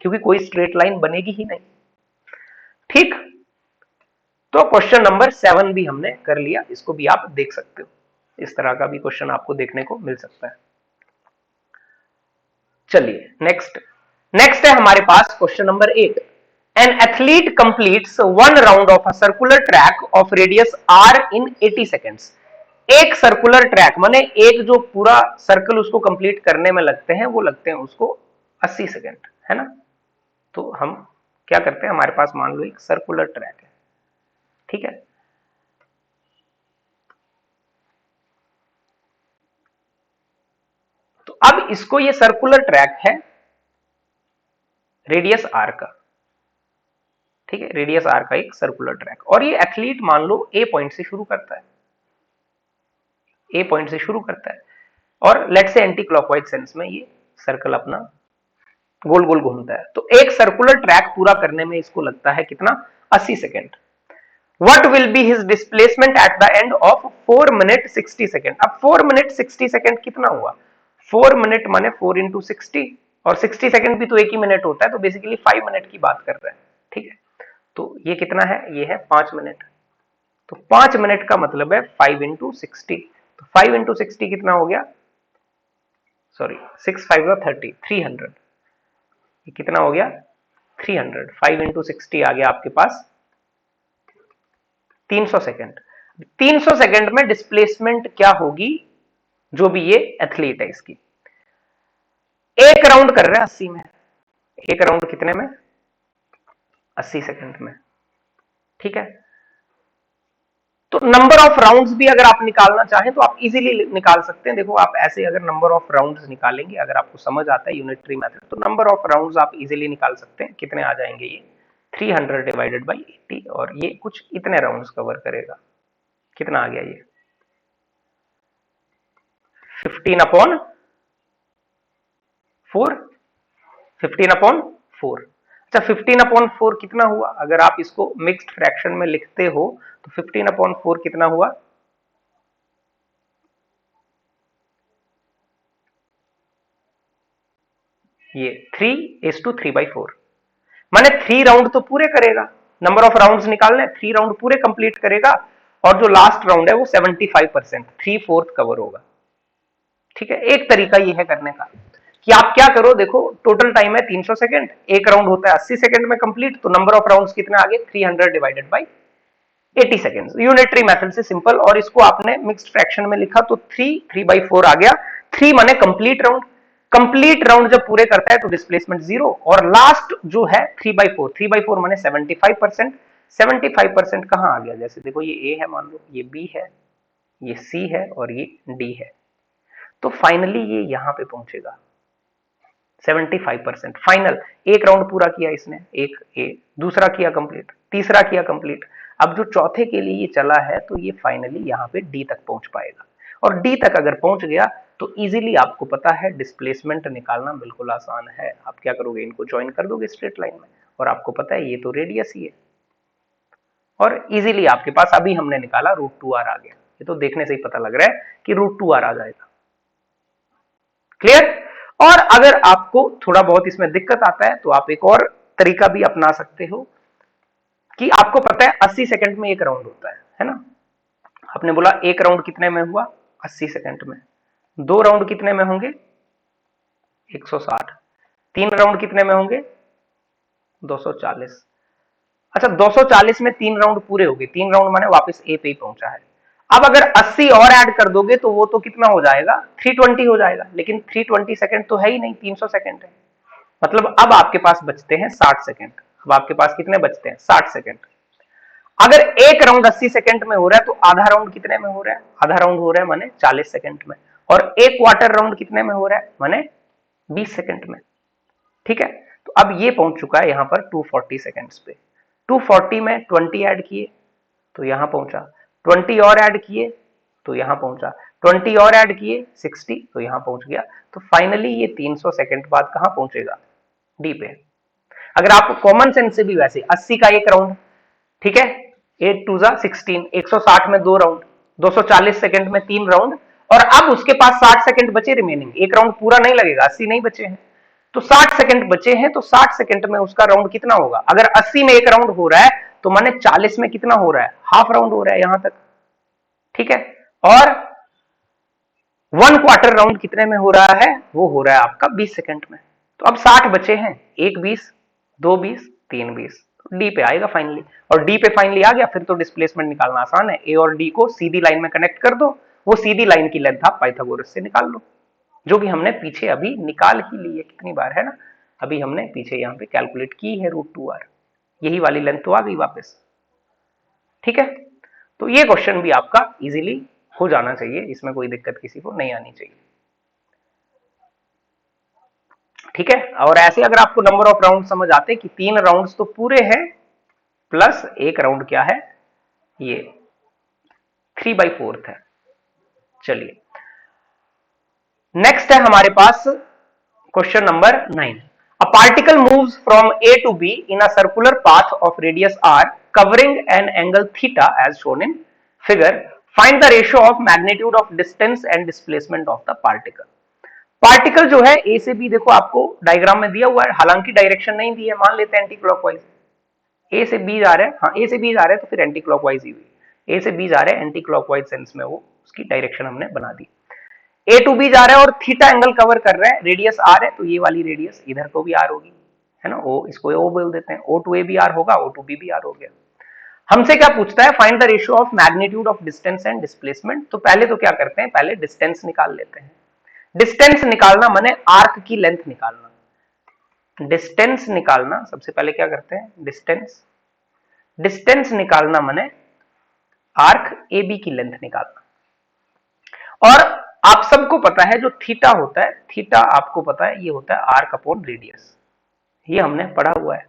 क्योंकि कोई स्ट्रेट लाइन बनेगी ही नहीं। ठीक, तो क्वेश्चन नंबर 7 भी हमने कर लिया, इसको भी आप देख सकते हो, इस तरह का भी क्वेश्चन आपको देखने को मिल सकता है। चलिए नेक्स्ट है हमारे पास question number 8। An athlete completes 1 round of a circular track of radius r in 80 seconds। एक सर्कुलर ट्रैक माने एक जो पूरा सर्कल उसको कंप्लीट करने में लगते हैं, वो लगते हैं उसको 80 सेकेंड, है ना। तो हम क्या करते हैं, हमारे पास मान लो एक सर्कुलर ट्रैक है, ठीक है, तो अब इसको, ये सर्कुलर ट्रैक है रेडियस आर का, ठीक है, रेडियस आर का एक सर्कुलर ट्रैक, और ये एथलीट मान लो ए पॉइंट से शुरू करता है, ए पॉइंट से शुरू करता है, और लेट से एंटी क्लॉकवाइज सेंस में ये सर्कल अपना गोल गोल घूमता है। तो एक सर्कुलर ट्रैक पूरा करने में इसको लगता है कितना, 80 second. What will be his displacement at the end of 4 minute 60 second. अब 4 मिनट 60 सेकेंड कितना हुआ, 4 मिनट माने 4 इंटू 60, और 60 सेकेंड भी तो एक ही मिनट होता है, तो बेसिकली 5 मिनट की बात कर रहे हैं, ठीक है। तो ये कितना है, ये है 5 मिनट, तो 5 मिनट का मतलब है 5 इंटू 60, तो 5 इंटू 60 कितना हो गया, सॉरी 6 5 30, 300, ये कितना हो गया 300, 5 इंटू 60 आ गया आपके पास 300 सेकेंड। 300 सेकेंड में डिस्प्लेसमेंट क्या होगी, जो भी ये एथलीट है इसकी, एक राउंड कर रहे हैं 80 में, एक राउंड कितने में, 80 सेकेंड में, ठीक है। तो नंबर ऑफ राउंड्स भी अगर आप निकालना चाहें तो आप इजीली निकाल सकते हैं। देखो आप ऐसे अगर नंबर ऑफ राउंड्स निकालेंगे, अगर आपको समझ आता है यूनिटरी मेथड, तो नंबर ऑफ राउंड्स आप इजीली निकाल सकते हैं। कितने आ जाएंगे ये, 300 डिवाइडेड बाई 80, और ये कुछ इतने राउंड्स कवर करेगा, कितना आ गया ये 15/4, 15/4। अच्छा 15/4 कितना हुआ, अगर आप इसको मिक्स्ड फ्रैक्शन में लिखते हो तो 15/4 कितना हुआ, ये 3:3/4, माने 3 राउंड तो पूरे करेगा, नंबर ऑफ राउंड्स निकालने, 3 राउंड पूरे कंप्लीट करेगा और जो लास्ट राउंड है वो 75%, 3/4 कवर होगा। ठीक है, एक तरीका ये है करने का कि आप क्या करो, देखो टोटल टाइम है 300 सेकंड, एक राउंड होता है 80 सेकंड में कंप्लीट, तो नंबर ऑफ राउंड्स कितने आ गए, 300 divided by 80 seconds, unitary method से सिंपल। और इसको आपने मिक्स्ड फ्रैक्शन में लिखा तो 3/4 आ गया। 3 माने कंप्लीट राउंड, कंप्लीट राउंड जब पूरे करता है तो डिस्प्लेसमेंट 0, और लास्ट जो है 3/4 माने 75%। 75% कहां आ गया, जैसे देखो ये ए है, मान लो ये बी है, ये सी है और ये डी है, तो फाइनली ये यहां पे पहुंचेगा 75% फाइनल। एक राउंड पूरा किया इसने, एक ए, दूसरा किया कंप्लीट, तीसरा किया कंप्लीट, अब जो चौथे के लिए ये चला है तो ये फाइनली यहां पे डी तक पहुंच पाएगा। और डी तक अगर पहुंच गया तो इजीली आपको पता है डिस्प्लेसमेंट निकालना बिल्कुल आसान है। आप क्या करोगे, इनको ज्वाइन कर दोगे स्ट्रेट लाइन में, और आपको पता है ये तो रेडियस ही है, और इजीली आपके पास अभी हमने निकाला √2r आ गया। ये तो देखने से ही पता लग रहा है कि √2r आ जाएगा। क्लियर। और अगर आपको थोड़ा बहुत इसमें दिक्कत आता है तो आप एक और तरीका भी अपना सकते हो कि आपको पता है 80 सेकंड में एक राउंड होता है ना। आपने बोला एक राउंड कितने में हुआ, 80 सेकंड में, 2 राउंड कितने में होंगे, 160, 3 राउंड कितने में होंगे, 240। अच्छा 240 में 3 राउंड पूरे हो गए, 3 राउंड माने वापस ए पे ही पहुंचा है। अब अगर 80 और ऐड कर दोगे तो वो तो कितना हो जाएगा, 320 हो जाएगा, लेकिन 320 सेकंड तो है ही नहीं, 300 सेकंड है। मतलब अब आपके पास बचते हैं 60 सेकंड। अब आपके पास कितने बचते हैं, 60 सेकंड। अगर एक राउंड 80 सेकंड में हो रहा है तो आधा राउंड कितने में हो रहा है, आधा राउंड हो रहा है माने 40 सेकंड में, और एक क्वार्टर राउंड कितने में हो रहा है माने 20 सेकंड में। ठीक है, तो अब ये पहुंच चुका है यहां पर 240 सेकंड्स पे। 240 में 20 ऐड किए तो यहां पहुंचा, 20 और ऐड किए तो यहां पहुंचा, 20 और ऐड किए 60 तो यहां पहुंच गया। तो फाइनली ये 300 सेकंड बाद कहां पहुंचेगा, डी पे। अगर आप कॉमन सेंस से भी वैसे 80 का एक राउंड, ठीक है, 8 2 16, 160 में 2 राउंड, 240 सेकंड में 3 राउंड, और अब उसके पास 60 सेकंड बचे रिमेनिंग। एक राउंड पूरा नहीं लगेगा, 80 नहीं बचे हैं, तो 60 सेकंड बचे हैं, तो 60 सेकंड में उसका राउंड कितना होगा। अगर 80 में एक राउंड हो रहा है तो माने 40 में कितना हो रहा है, हाफ राउंड हो रहा है यहां तक। ठीक है, और 1 क्वार्टर राउंड कितने में हो रहा है, वो हो रहा है आपका 20 सेकंड में। तो अब 60 बचे हैं, 1 20, 2 20, 3 20, डी पे आएगा फाइनली। और डी पे फाइनली आ गया, फिर तो डिस्प्लेसमेंट निकालना आसान है। ए और डी को सीधी लाइन में कनेक्ट कर दो, वो सीधी लाइन की लेंथ आप पाइथागोरस से निकाल लो, जो कि हमने पीछे अभी निकाल ही ली है, कितनी बार है ना, अभी हमने पीछे यहाँ पे कैलकुलेट की है √2r, यही वाली लेंथ तो आ गई वापस। ठीक है, तो ये क्वेश्चन भी आपका इजीली हो जाना चाहिए, इसमें कोई दिक्कत किसी को नहीं आनी चाहिए। ठीक है, और ऐसे अगर आपको नंबर ऑफ राउंड समझ आते कि 3 राउंड्स तो पूरे हैं प्लस एक राउंड क्या है, ये 3/4 है। चलिए नेक्स्ट है हमारे पास question number 9। A particle moves from A to B in a circular path of radius r covering an angle theta as shown in figure. Find the ratio of magnitude of distance and displacement of the particle. Particle जो है ए से B, देखो आपको diagram में दिया हुआ है, हालांकि डायरेक्शन नहीं दी है, मान लेते हैं एंटी क्लॉकवाइज। ए से बी जा रहे हैं, हाँ ए से बी जा रहे हैं तो फिर एंटी क्लॉकवाइज ही हुई। ए से बी जा रहे हैं एंटी क्लॉकवाइज सेंस में, वो उसकी डायरेक्शन हमने बना दी। ए टू बी जा रहे हैं और थीटा एंगल कवर कर रहे हैं, रेडियस आर है, तो ये वाली रेडियस इधर को भी आर होगी, है ना, ओ इसको ओ बोल देते हैं, ओ टू ए भी आर होगा, ओ टू बी भी आर हो गया। हमसे क्या पूछता है, find the ratio of magnitude of distance and displacement. तो पहले तो क्या करते हैं, पहले डिस्टेंस निकाल लेते हैं। डिस्टेंस निकालना माने आर्क की लेंथ निकालना। डिस्टेंस निकालना सबसे पहले क्या करते हैं, डिस्टेंस, डिस्टेंस निकालना माने आर्क ए बी की लेंथ निकालना। और आप सबको पता है जो थीटा होता है, थीटा आपको पता है ये होता है आर्क अपॉन रेडियस, ये हमने पढ़ा हुआ है।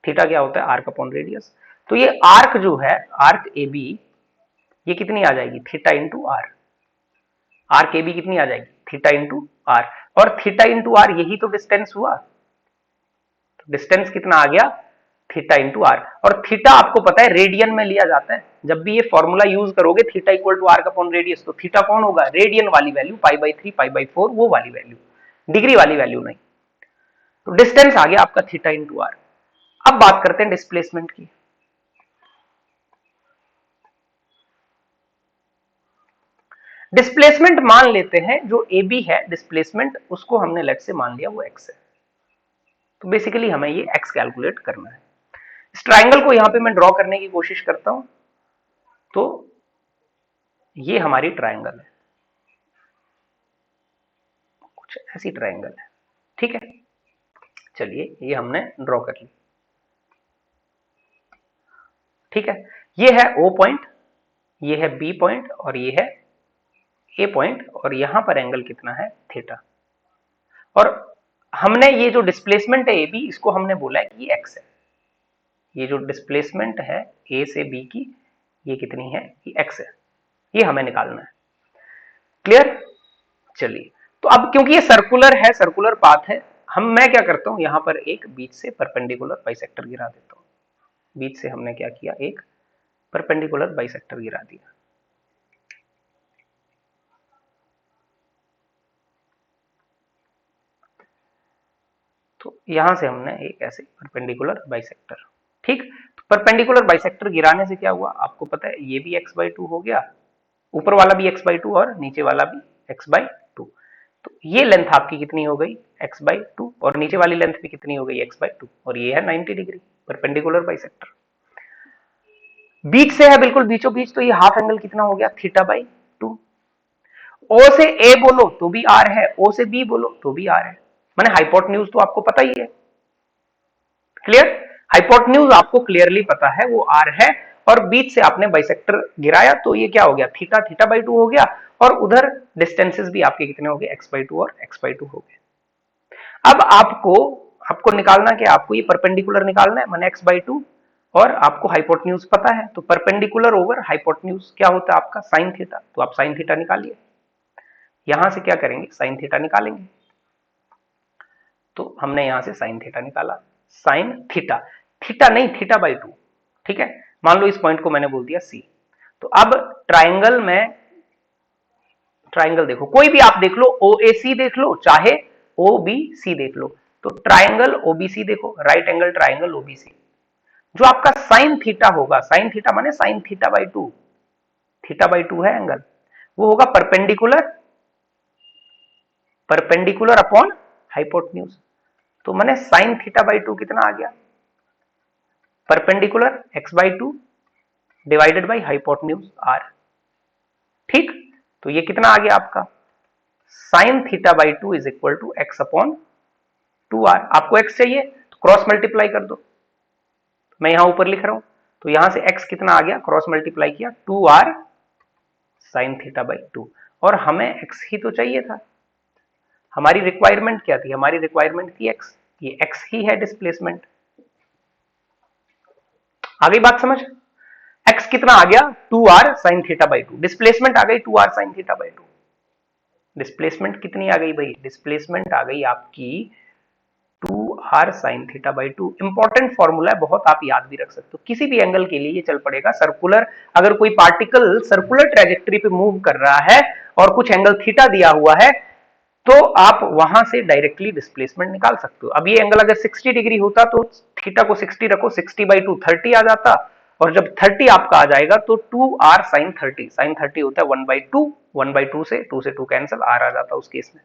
थीटा क्या होता है, आर्क अपॉन रेडियस। तो ये आर्क जो है, आर्क ए बी, ये कितनी आ जाएगी, theta into r. Arc a b कितनी आ जाएगी, थीटा इंटू आर, और थीटा इंटू आर यही तो डिस्टेंस हुआ। तो डिस्टेंस कितना आ गया, थीटा इंटू आर। और थीटा आपको पता है रेडियन में लिया जाता है, जब भी ये फॉर्मूला यूज करोगे theta equal to arc upon radius, तो थीटा कौन होगा, रेडियन वाली वैल्यू, π/3 π/4 वो वाली वैल्यू, डिग्री वाली वैल्यू नहीं। तो डिस्टेंस आ गया आपका थीटा इंटू आर। अब बात करते हैं डिस्प्लेसमेंट की। डिस्प्लेसमेंट मान लेते हैं जो ए बी है डिस्प्लेसमेंट, उसको हमने लेट से मान लिया वो एक्स है। तो बेसिकली हमें ये एक्स कैलकुलेट करना है। इस ट्राइंगल को यहां पे मैं ड्रॉ करने की कोशिश करता हूं। तो ये हमारी ट्राइंगल है, कुछ ऐसी ट्राइंगल है, ठीक है। चलिए ये हमने ड्रॉ कर ली, ठीक है। ये है ओ पॉइंट, ये है बी पॉइंट और ये है ए पॉइंट, और यहां पर एंगल कितना है थीटा। और हमने ये जो डिस्प्लेसमेंट है ए बी, इसको हमने बोला है कि ये एक्स है। ये जो डिस्प्लेसमेंट है ए से बी की, ये कितनी है, ये एक्स है। ये हमें निकालना है। क्लियर? चलिए, तो अब क्योंकि ये सर्कुलर है, सर्कुलर पाथ है, मैं क्या करता हूं, यहां पर एक बीच से परपेंडिकुलर बाइसेक्टर गिरा देता हूं। बीच से हमने क्या किया, एक परपेंडिकुलर बाइसेक्टर गिरा दिया। तो यहां से हमने एक ऐसे परपेंडिकुलर बाइसेक्टर, ठीक। तो परपेंडिकुलर बाइसेक्टर गिराने से क्या हुआ, आपको पता है, ये भी x/2 हो गया, ऊपर वाला भी x/2 और नीचे वाला भी x/2। तो ये लेंथ आपकी कितनी हो गई, x/2, और नीचे वाली लेंथ भी कितनी हो गई, x/2, और ये है 90 डिग्री परपेंडिकुलर बाइसेक्टर। बीच से है बिल्कुल बीचों बीच, तो ये हाफ एंगल कितना हो गया, θ/2। ओ से ए बोलो तो भी आर है, ओ से बी बोलो तो भी आर है, माने हाइपोटेन्यूज तो आपको पता ही है। क्लियर? हाइपोटेन्यूज आपको क्लियरली पता है, वो आर है, और बीच से आपने बाइसेक्टर गिराया तो ये क्या हो गया, θ/2 हो गया, और उधर डिस्टेंसेस भी आपके कितने हो गए, x/2 और x/2 हो गए। अब आपको आपको निकालना क्या, आपको ये परपेंडिकुलर निकालना है, माने x/2, और आपको हाइपोटेन्यूज पता है, तो परपेंडिकुलर ओवर हाइपोटेन्यूज क्या होता है आपका, साइन थीटा। तो आप साइन थीटा निकालिए, यहां से क्या करेंगे, साइन थीटा निकालेंगे। तो हमने यहां से साइन थीटा निकाला, साइन थीटा, थीटा नहीं θ/2, ठीक है। मान लो इस पॉइंट को मैंने बोल दिया सी। तो अब ट्राइंगल में, ट्राइंगल देखो, कोई भी आप देख लो, ओ ए सी देख लो, चाहे ओ बी सी देख लो। तो ट्राइंगल ओबीसी देखो, राइट एंगल ट्राइंगल ओबीसी, जो आपका साइन थीटा होगा, साइन थीटा माने साइन θ/2, θ/2 है एंगल, वो होगा परपेंडिकुलर, परपेंडिकुलर अपॉन हाइपोटेन्यूज। तो मैंने साइन θ/2 कितना आ गया, perpendicular x/2 divided by hypotenuse r, ठीक। तो ये कितना आ गया आपका, sine θ/2 is equal to x upon 2r। आपको x चाहिए तो क्रॉस मल्टीप्लाई कर दो, मैं यहां ऊपर लिख रहा हूं। तो यहां से x कितना आ गया, क्रॉस मल्टीप्लाई किया, 2r साइन θ/2, और हमें x ही तो चाहिए था। हमारी रिक्वायरमेंट क्या थी, हमारी रिक्वायरमेंट थी x, ये x ही है डिस्प्लेसमेंट। आगे बात समझ, x कितना आ गया, 2r साइन θ/2, डिस्प्लेसमेंट आ गई 2r साइन θ/2। डिस्प्लेसमेंट कितनी आ गई भाई, डिस्प्लेसमेंट आ गई आपकी 2r साइन θ/2। इंपॉर्टेंट फॉर्मूला है बहुत, आप याद भी रख सकते हो, किसी भी एंगल के लिए ये चल पड़ेगा। सर्कुलर, अगर कोई पार्टिकल सर्कुलर ट्रेजेक्टरी पे मूव कर रहा है और कुछ एंगल थीटा दिया हुआ है, तो आप वहां से डायरेक्टली डिस्प्लेसमेंट निकाल सकते हो। अब ये एंगल अगर 60 डिग्री होता तो थीटा को 60 रखो, 60/2 30 आ जाता, और जब 30 आपका आ जाएगा तो 2r साइन 30, साइन 30 होता है 1/2, 1/2 से 2 कैंसिल, r आ जाता उस केस में।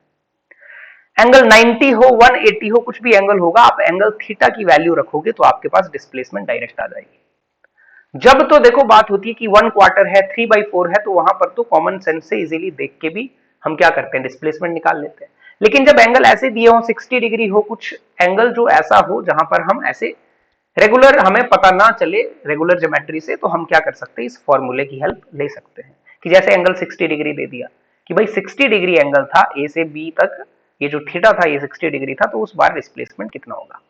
एंगल 90 हो, 180 हो, कुछ भी एंगल होगा, आप एंगल थीटा की वैल्यू रखोगे तो आपके पास डिस्प्लेसमेंट डायरेक्ट आ जाएगी। जब तो देखो बात होती है कि 1/4 है, 3/4 है, तो वहां पर तो कॉमन सेंस से इजीली देख के भी हम क्या करते हैं, डिस्प्लेसमेंट निकाल लेते हैं। लेकिन जब एंगल ऐसे दिए हो, 60 डिग्री हो, कुछ एंगल जो ऐसा हो जहां पर हम ऐसे रेगुलर, हमें पता ना चले रेगुलर ज्योमेट्री से, तो हम क्या कर सकते हैं, इस फॉर्मूले की हेल्प ले सकते हैं। कि जैसे एंगल 60 डिग्री दे दिया, कि भाई 60 डिग्री एंगल था ए से बी तक, ये जो थीटा था ये 60 डिग्री था, तो उस बार डिस्प्लेसमेंट कितना होगा,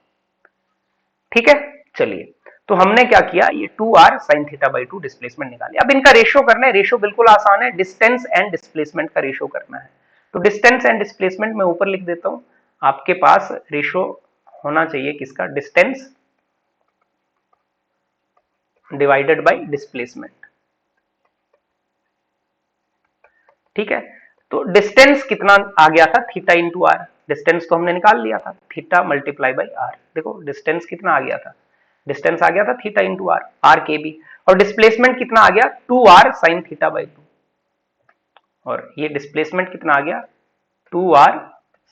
ठीक है। चलिए, तो हमने क्या किया, ये 2r साइन θ/2 डिस्प्लेसमेंट निकाली। अब इनका रेशियो करना है, रेशियो बिल्कुल आसान है, डिस्टेंस एंड डिस्प्लेसमेंट का रेशियो करना है। तो डिस्टेंस एंड डिस्प्लेसमेंट मैं ऊपर लिख देता हूं, आपके पास रेशियो होना चाहिए किसका, डिस्टेंस डिवाइडेड बाय डिस्प्लेसमेंट, ठीक है। तो डिस्टेंस कितना आ गया था, थीटा इंटू आर, डिस्टेंस तो हमने निकाल लिया था, थीटा मल्टीप्लाई बाई आर। देखो डिस्टेंस कितना आ गया था, डिस्टेंस आ गया था थीटा इंटू आर, आर के बी, और डिस्प्लेसमेंट कितना आ गया, 2r साइन θ/2। और ये डिस्प्लेसमेंट कितना आ गया 2r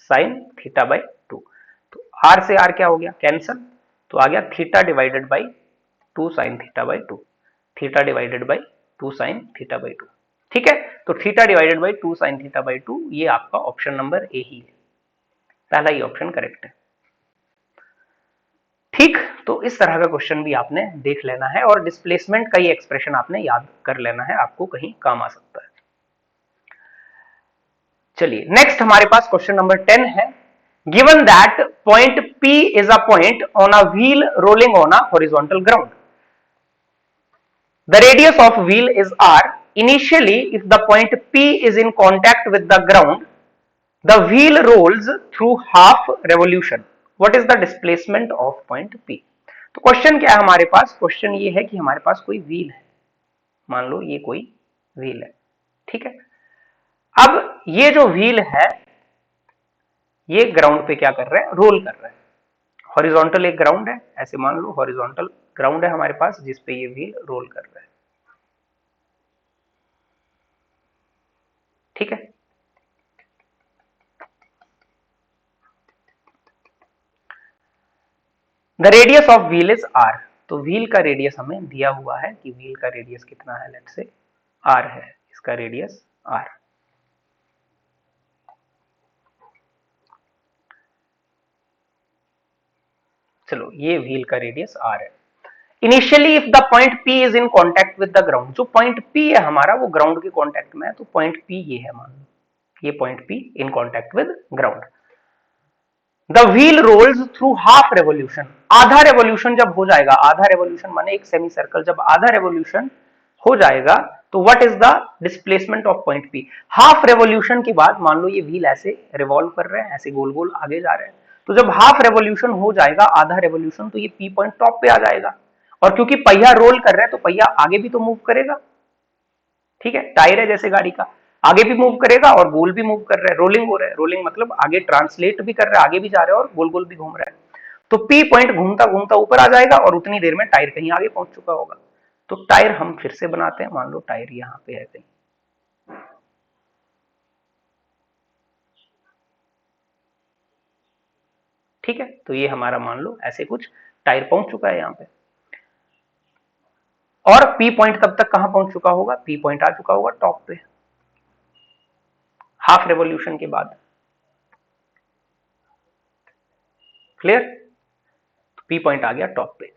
sin थीटा बाई 2। तो r से r क्या हो गया कैंसल, तो आ गया theta divided by 2 sin theta by 2, theta divided by 2 sin theta by 2। ठीक है, तो theta divided by 2 sin theta by 2 ये आपका ऑप्शन नंबर ए ही है, पहला ही ऑप्शन करेक्ट है। ठीक, तो इस तरह का क्वेश्चन भी आपने देख लेना है और डिस्प्लेसमेंट का ये एक्सप्रेशन आपने याद कर लेना है, आपको कहीं काम आ सकता है। चलिए नेक्स्ट हमारे पास क्वेश्चन नंबर 10 है। Given that point P is a point on a wheel rolling on a horizontal ground, the radius of wheel is r, initially if the point P is in contact with the ground the wheel rolls through half revolution, what is the displacement of point P। तो question क्या है हमारे पास, question ये है कि हमारे पास कोई wheel है, मान लो ये कोई व्हील है, ठीक है। अब ये जो व्हील है ये ग्राउंड पे क्या कर रहा है, रोल कर रहा है। हॉरिजॉन्टल एक ग्राउंड है, ऐसे मान लो हॉरिजॉन्टल ग्राउंड है हमारे पास जिसपे ये व्हील रोल कर रहा है, ठीक है। The radius of wheel is r, तो व्हील का रेडियस हमें दिया हुआ है कि व्हील का रेडियस कितना है, लेट्स से r है, इसका रेडियस r। चलो ये व्हील का रेडियस r है। Initially if the point P is in contact with the ground, जो पॉइंट P है हमारा वो ग्राउंड के कॉन्टैक्ट में है, तो पॉइंट P ये है, मान लो ये point P in contact with ground. The wheel rolls through half revolution, आधा रेवोल्यूशन जब हो जाएगा, आधा रेवोल्यूशन माने एक सेमी सर्कल, जब आधा रेवोल्यूशन हो जाएगा तो what is the displacement of point P। Half revolution के बाद मान लो ये व्हील ऐसे रिवॉल्व कर रहे हैं, ऐसे गोल गोल आगे जा रहे हैं, तो जब हाफ रेवोल्यूशन हो जाएगा, आधा रेवोल्यूशन, तो ये P पॉइंट टॉप पे आ जाएगा, और क्योंकि पहिया रोल कर रहा है तो पहिया आगे भी तो मूव करेगा, ठीक है। टायर है जैसे गाड़ी का, आगे भी मूव करेगा और गोल भी मूव कर रहा है, रोलिंग हो रहा है, रोलिंग मतलब आगे ट्रांसलेट भी कर रहा है, आगे भी जा रहा है और गोल गोल भी घूम रहा है, तो P पॉइंट घूमता घूमता ऊपर आ जाएगा और उतनी देर में टायर कहीं आगे पहुंच चुका होगा। तो टायर हम फिर से बनाते हैं, मान लो टायर यहां पे है कहीं, ठीक है, तो ये हमारा मान लो ऐसे कुछ टायर पहुंच चुका है यहां पे, और P पॉइंट तब तक कहां पहुंच चुका होगा, P पॉइंट आ चुका होगा टॉप पे, हाफ रेवोल्यूशन के बाद। क्लियर, P पॉइंट आ गया टॉप पे।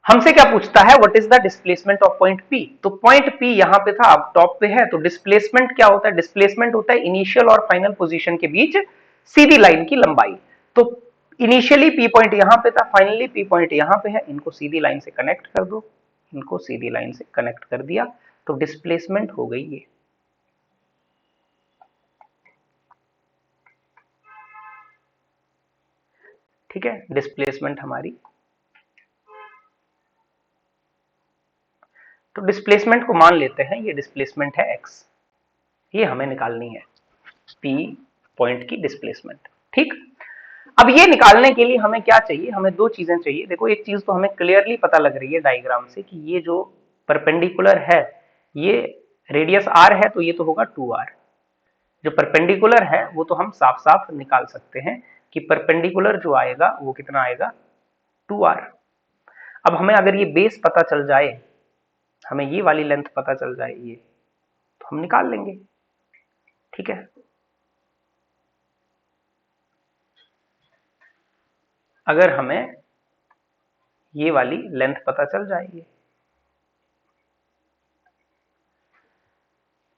हमसे क्या पूछता है, what is the displacement of point P, तो पॉइंट P यहां पे था, अब टॉप पे है, तो डिस्प्लेसमेंट क्या होता है, डिस्प्लेसमेंट होता है इनिशियल और फाइनल पोजीशन के बीच सीधी लाइन की लंबाई। तो इनिशियली P पॉइंट यहां पे था, फाइनली P पॉइंट यहां पे है, इनको सीधी लाइन से कनेक्ट कर दो, इनको सीधी लाइन से कनेक्ट कर दिया, तो डिस्प्लेसमेंट हो गई ये। ठीक है, डिस्प्लेसमेंट हमारी, तो डिस्प्लेसमेंट को मान लेते हैं ये डिस्प्लेसमेंट है x, ये हमें निकालनी है P पॉइंट की डिस्प्लेसमेंट। ठीक, अब ये निकालने के लिए हमें क्या चाहिए, हमें दो चीजें चाहिए। देखो एक चीज तो हमें क्लियरली पता लग रही है डायग्राम से कि ये जो परपेंडिकुलर है ये रेडियस r है, तो ये तो होगा 2r। जो परपेंडिकुलर है वो तो हम साफ साफ निकाल सकते हैं कि परपेंडिकुलर जो आएगा वो कितना आएगा 2r। अब हमें अगर ये बेस पता चल जाए, हमें ये वाली लेंथ पता चल जाए ये, तो हम निकाल लेंगे, ठीक है। अगर हमें ये वाली लेंथ पता चल जाएगी,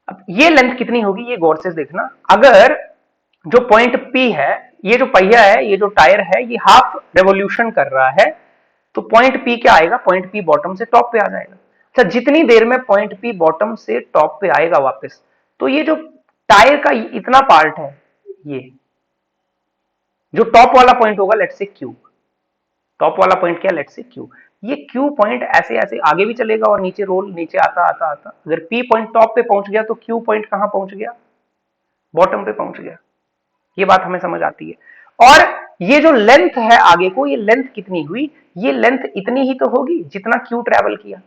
अब ये लेंथ कितनी होगी ये गौर से देखना। अगर जो पॉइंट P है, ये जो पहिया है, ये जो टायर है, ये हाफ रेवोल्यूशन कर रहा है, तो पॉइंट P क्या आएगा, पॉइंट P बॉटम से टॉप पे आ जाएगा। अच्छा, जितनी देर में पॉइंट P बॉटम से टॉप पे आएगा वापस, तो ये जो टायर का इतना पार्ट है, ये जो टॉप वाला पॉइंट होगा, लेट्स से Q, टॉप वाला पॉइंट क्या, लेट्स से Q, ये Q पॉइंट ऐसे ऐसे आगे भी चलेगा और नीचे रोल, नीचे आता आता आता, अगर P पॉइंट टॉप पे पहुंच गया तो Q पॉइंट कहां पहुंच गया, बॉटम पे पहुंच गया। ये बात हमें समझ आती है। और ये जो लेंथ है आगे को, ये लेंथ कितनी हुई, ये लेंथ इतनी ही तो होगी जितना Q ट्रेवल किया,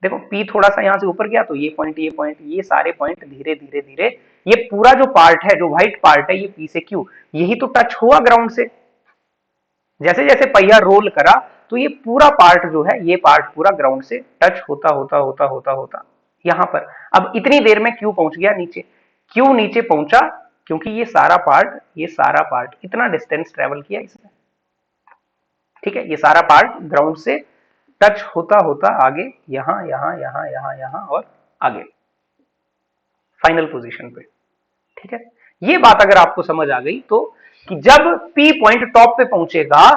देखो P थोड़ा सा यहां से ऊपर गया तो ये पॉइंट ये सारे पॉइंट धीरे धीरे धीरे, ये पूरा जो पार्ट है, जो व्हाइट पार्ट है, ये P से Q, यही तो टच हुआ ग्राउंड से। जैसे जैसे पहिया रोल करा तो ये पूरा पार्ट जो है, ये पार्ट पूरा ग्राउंड से टच होता होता होता होता होता यहां पर। अब इतनी देर में Q पहुंच गया नीचे। Q नीचे पहुंचा क्योंकि ये सारा पार्ट इतना डिस्टेंस ट्रेवल किया इसने, ठीक है। ये सारा पार्ट ग्राउंड से टच होता होता आगे यहां यहां यहां यहां यहां और आगे फाइनल पोजीशन पे, ठीक है। ये बात अगर आपको समझ आ गई तो कि जब P पॉइंट टॉप पे पहुंचेगा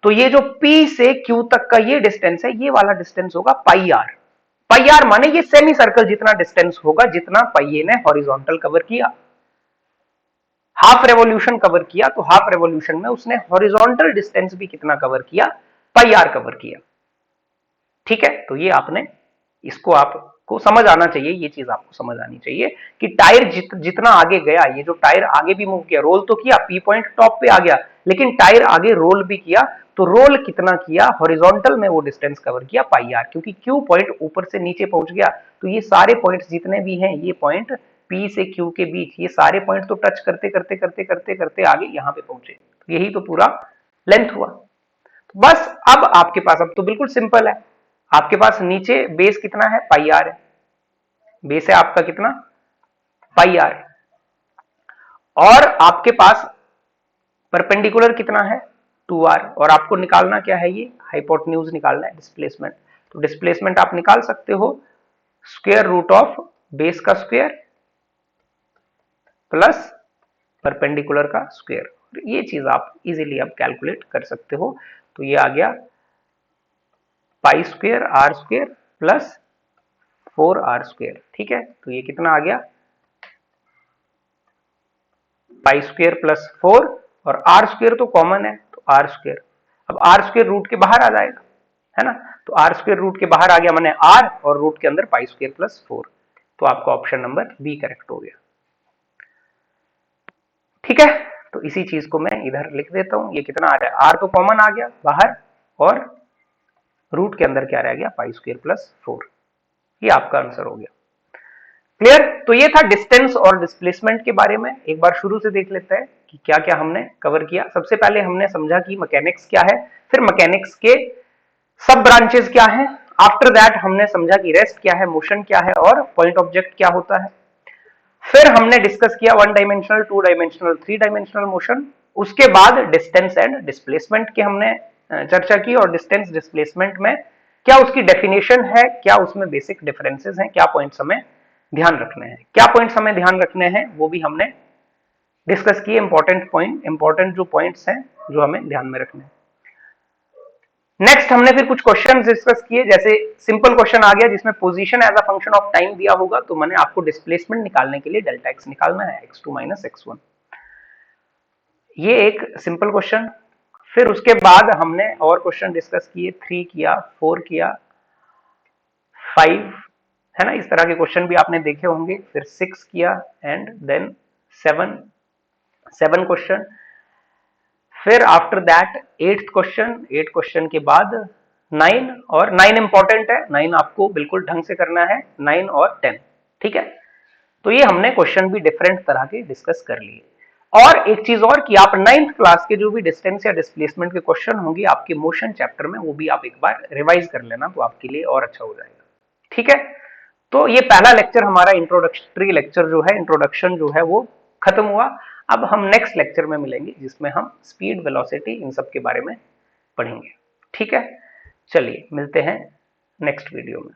तो ये जो P से Q तक का ये डिस्टेंस है, ये वाला डिस्टेंस होगा पाई आर। पाई आर माने ये सेमी सर्कल जितना डिस्टेंस होगा जितना पहिए ने हॉरिजॉन्टल कवर किया। हाफ रेवोल्यूशन कवर किया तो हाफ रेवोल्यूशन में उसने हॉरिजॉन्टल डिस्टेंस भी कितना कवर किया, पाई आर कवर किया, ठीक है। तो ये आपने, इसको आपको समझ आना चाहिए, ये चीज आपको समझ आनी चाहिए कि टायर जितना आगे गया, ये जो टायर आगे भी मूव किया, रोल तो किया, P पॉइंट टॉप पे आ गया, लेकिन टायर आगे रोल भी किया, तो रोल कितना किया, हॉरिजॉन्टल में वो डिस्टेंस कवर किया पाई आर, क्योंकि Q पॉइंट ऊपर से नीचे पहुंच गया तो ये सारे पॉइंट्स जितने भी हैं, ये पॉइंट P से Q के बीच, ये सारे पॉइंट तो टच करते करते करते करते करते आगे यहां पे पहुंचे, यही तो पूरा लेंथ हुआ। बस अब आपके पास, अब तो बिल्कुल सिंपल है, आपके पास नीचे बेस कितना है, पाई आर है, बेस है आपका कितना, पाई आर, और आपके पास परपेंडिकुलर कितना है, 2r, और आपको निकालना क्या है, ये हाइपोटेन्यूज निकालना है, डिस्प्लेसमेंट। तो डिस्प्लेसमेंट आप निकाल सकते हो स्क्वायर रूट ऑफ बेस का स्क्वायर प्लस परपेंडिकुलर का स्क्वायर, ये चीज आप इजीली अब कैलकुलेट कर सकते हो। तो ये आ गया pi square r square plus 4r square, ठीक है। तो ये कितना आ गया, पाई स्क्वायर प्लस 4, और आर स्क्वायर तो कॉमन है तो आर स्क्वायर, अब आर स्क्वायर रूट के बाहर आ जाएगा, है ना। तो आर स्क्वायर रूट के बाहर आ गया माने आर, और रूट के अंदर पाई स्क्वायर प्लस 4, तो आपका ऑप्शन नंबर बी करेक्ट हो गया, ठीक है। तो इसी चीज को मैं इधर लिख देता हूं, ये कितना आ रहा है, आर तो कॉमन आ गया बाहर, और रूट के अंदर क्या रह गया, पाई स्क्वायर प्लस 4, ये आपका आंसर हो गया। क्लियर। तो ये था डिस्टेंस और डिस्प्लेसमेंट के बारे में। एक बार शुरू से देख लेते हैं कि क्या क्या हमने कवर किया। सबसे पहले हमने समझा कि मैकेनिक्स क्या है, फिर मैकेनिक्स के सब ब्रांचेस क्या है, आफ्टर दैट हमने समझा कि रेस्ट क्या है, मोशन क्या है, और पॉइंट ऑब्जेक्ट क्या होता है। फिर हमने डिस्कस किया 1 डायमेंशनल, 2 डायमेंशनल, 3 डायमेंशनल मोशन। उसके बाद डिस्टेंस एंड डिस्प्लेसमेंट की हमने चर्चा की, और डिस्टेंस डिस्प्लेसमेंट में क्या उसकी डेफिनेशन है, क्या उसमें बेसिक डिफरेंसेस हैं, क्या पॉइंट्स हमें ध्यान रखने हैं, क्या पॉइंट्स हमें ध्यान रखने हैं वो भी हमने डिस्कस किए। इंपॉर्टेंट पॉइंट, इंपॉर्टेंट जो पॉइंट्स हैं जो हमें ध्यान में रखने हैं। नेक्स्ट हमने फिर कुछ क्वेश्चन डिस्कस किए, जैसे सिंपल क्वेश्चन आ गया जिसमें position as a function of time दिया होगा, तो मैंने आपको डिस्प्लेसमेंट निकालने के लिए डेल्टा एक्स निकालना है, x2 माइनस x1, ये एक सिंपल क्वेश्चन। फिर उसके बाद हमने और क्वेश्चन डिस्कस किए, 3 किया, 4 किया, 5, है ना, इस तरह के क्वेश्चन भी आपने देखे होंगे। फिर 6 किया, एंड देन 7 क्वेश्चन। फिर after that 8th question, 8 question के बाद 9, और 9 इंपॉर्टेंट है, 9 आपको बिल्कुल ढंग से करना है, 9 और 10, ठीक है। तो ये हमने क्वेश्चन भी डिफरेंट तरह के डिस्कस कर लिए। और एक चीज और कि आप 9th क्लास के जो भी डिस्टेंस या डिस्प्लेसमेंट के क्वेश्चन होंगे आपके मोशन चैप्टर में, वो भी आप एक बार रिवाइज कर लेना, तो आपके लिए और अच्छा हो जाएगा, ठीक है। तो ये पहला लेक्चर हमारा इंट्रोडक्टरी लेक्चर जो है, इंट्रोडक्शन जो है वो खत्म हुआ। अब हम नेक्स्ट लेक्चर में मिलेंगे जिसमें हम स्पीड, वेलोसिटी, इन सब के बारे में पढ़ेंगे, ठीक है। चलिए मिलते हैं नेक्स्ट वीडियो में।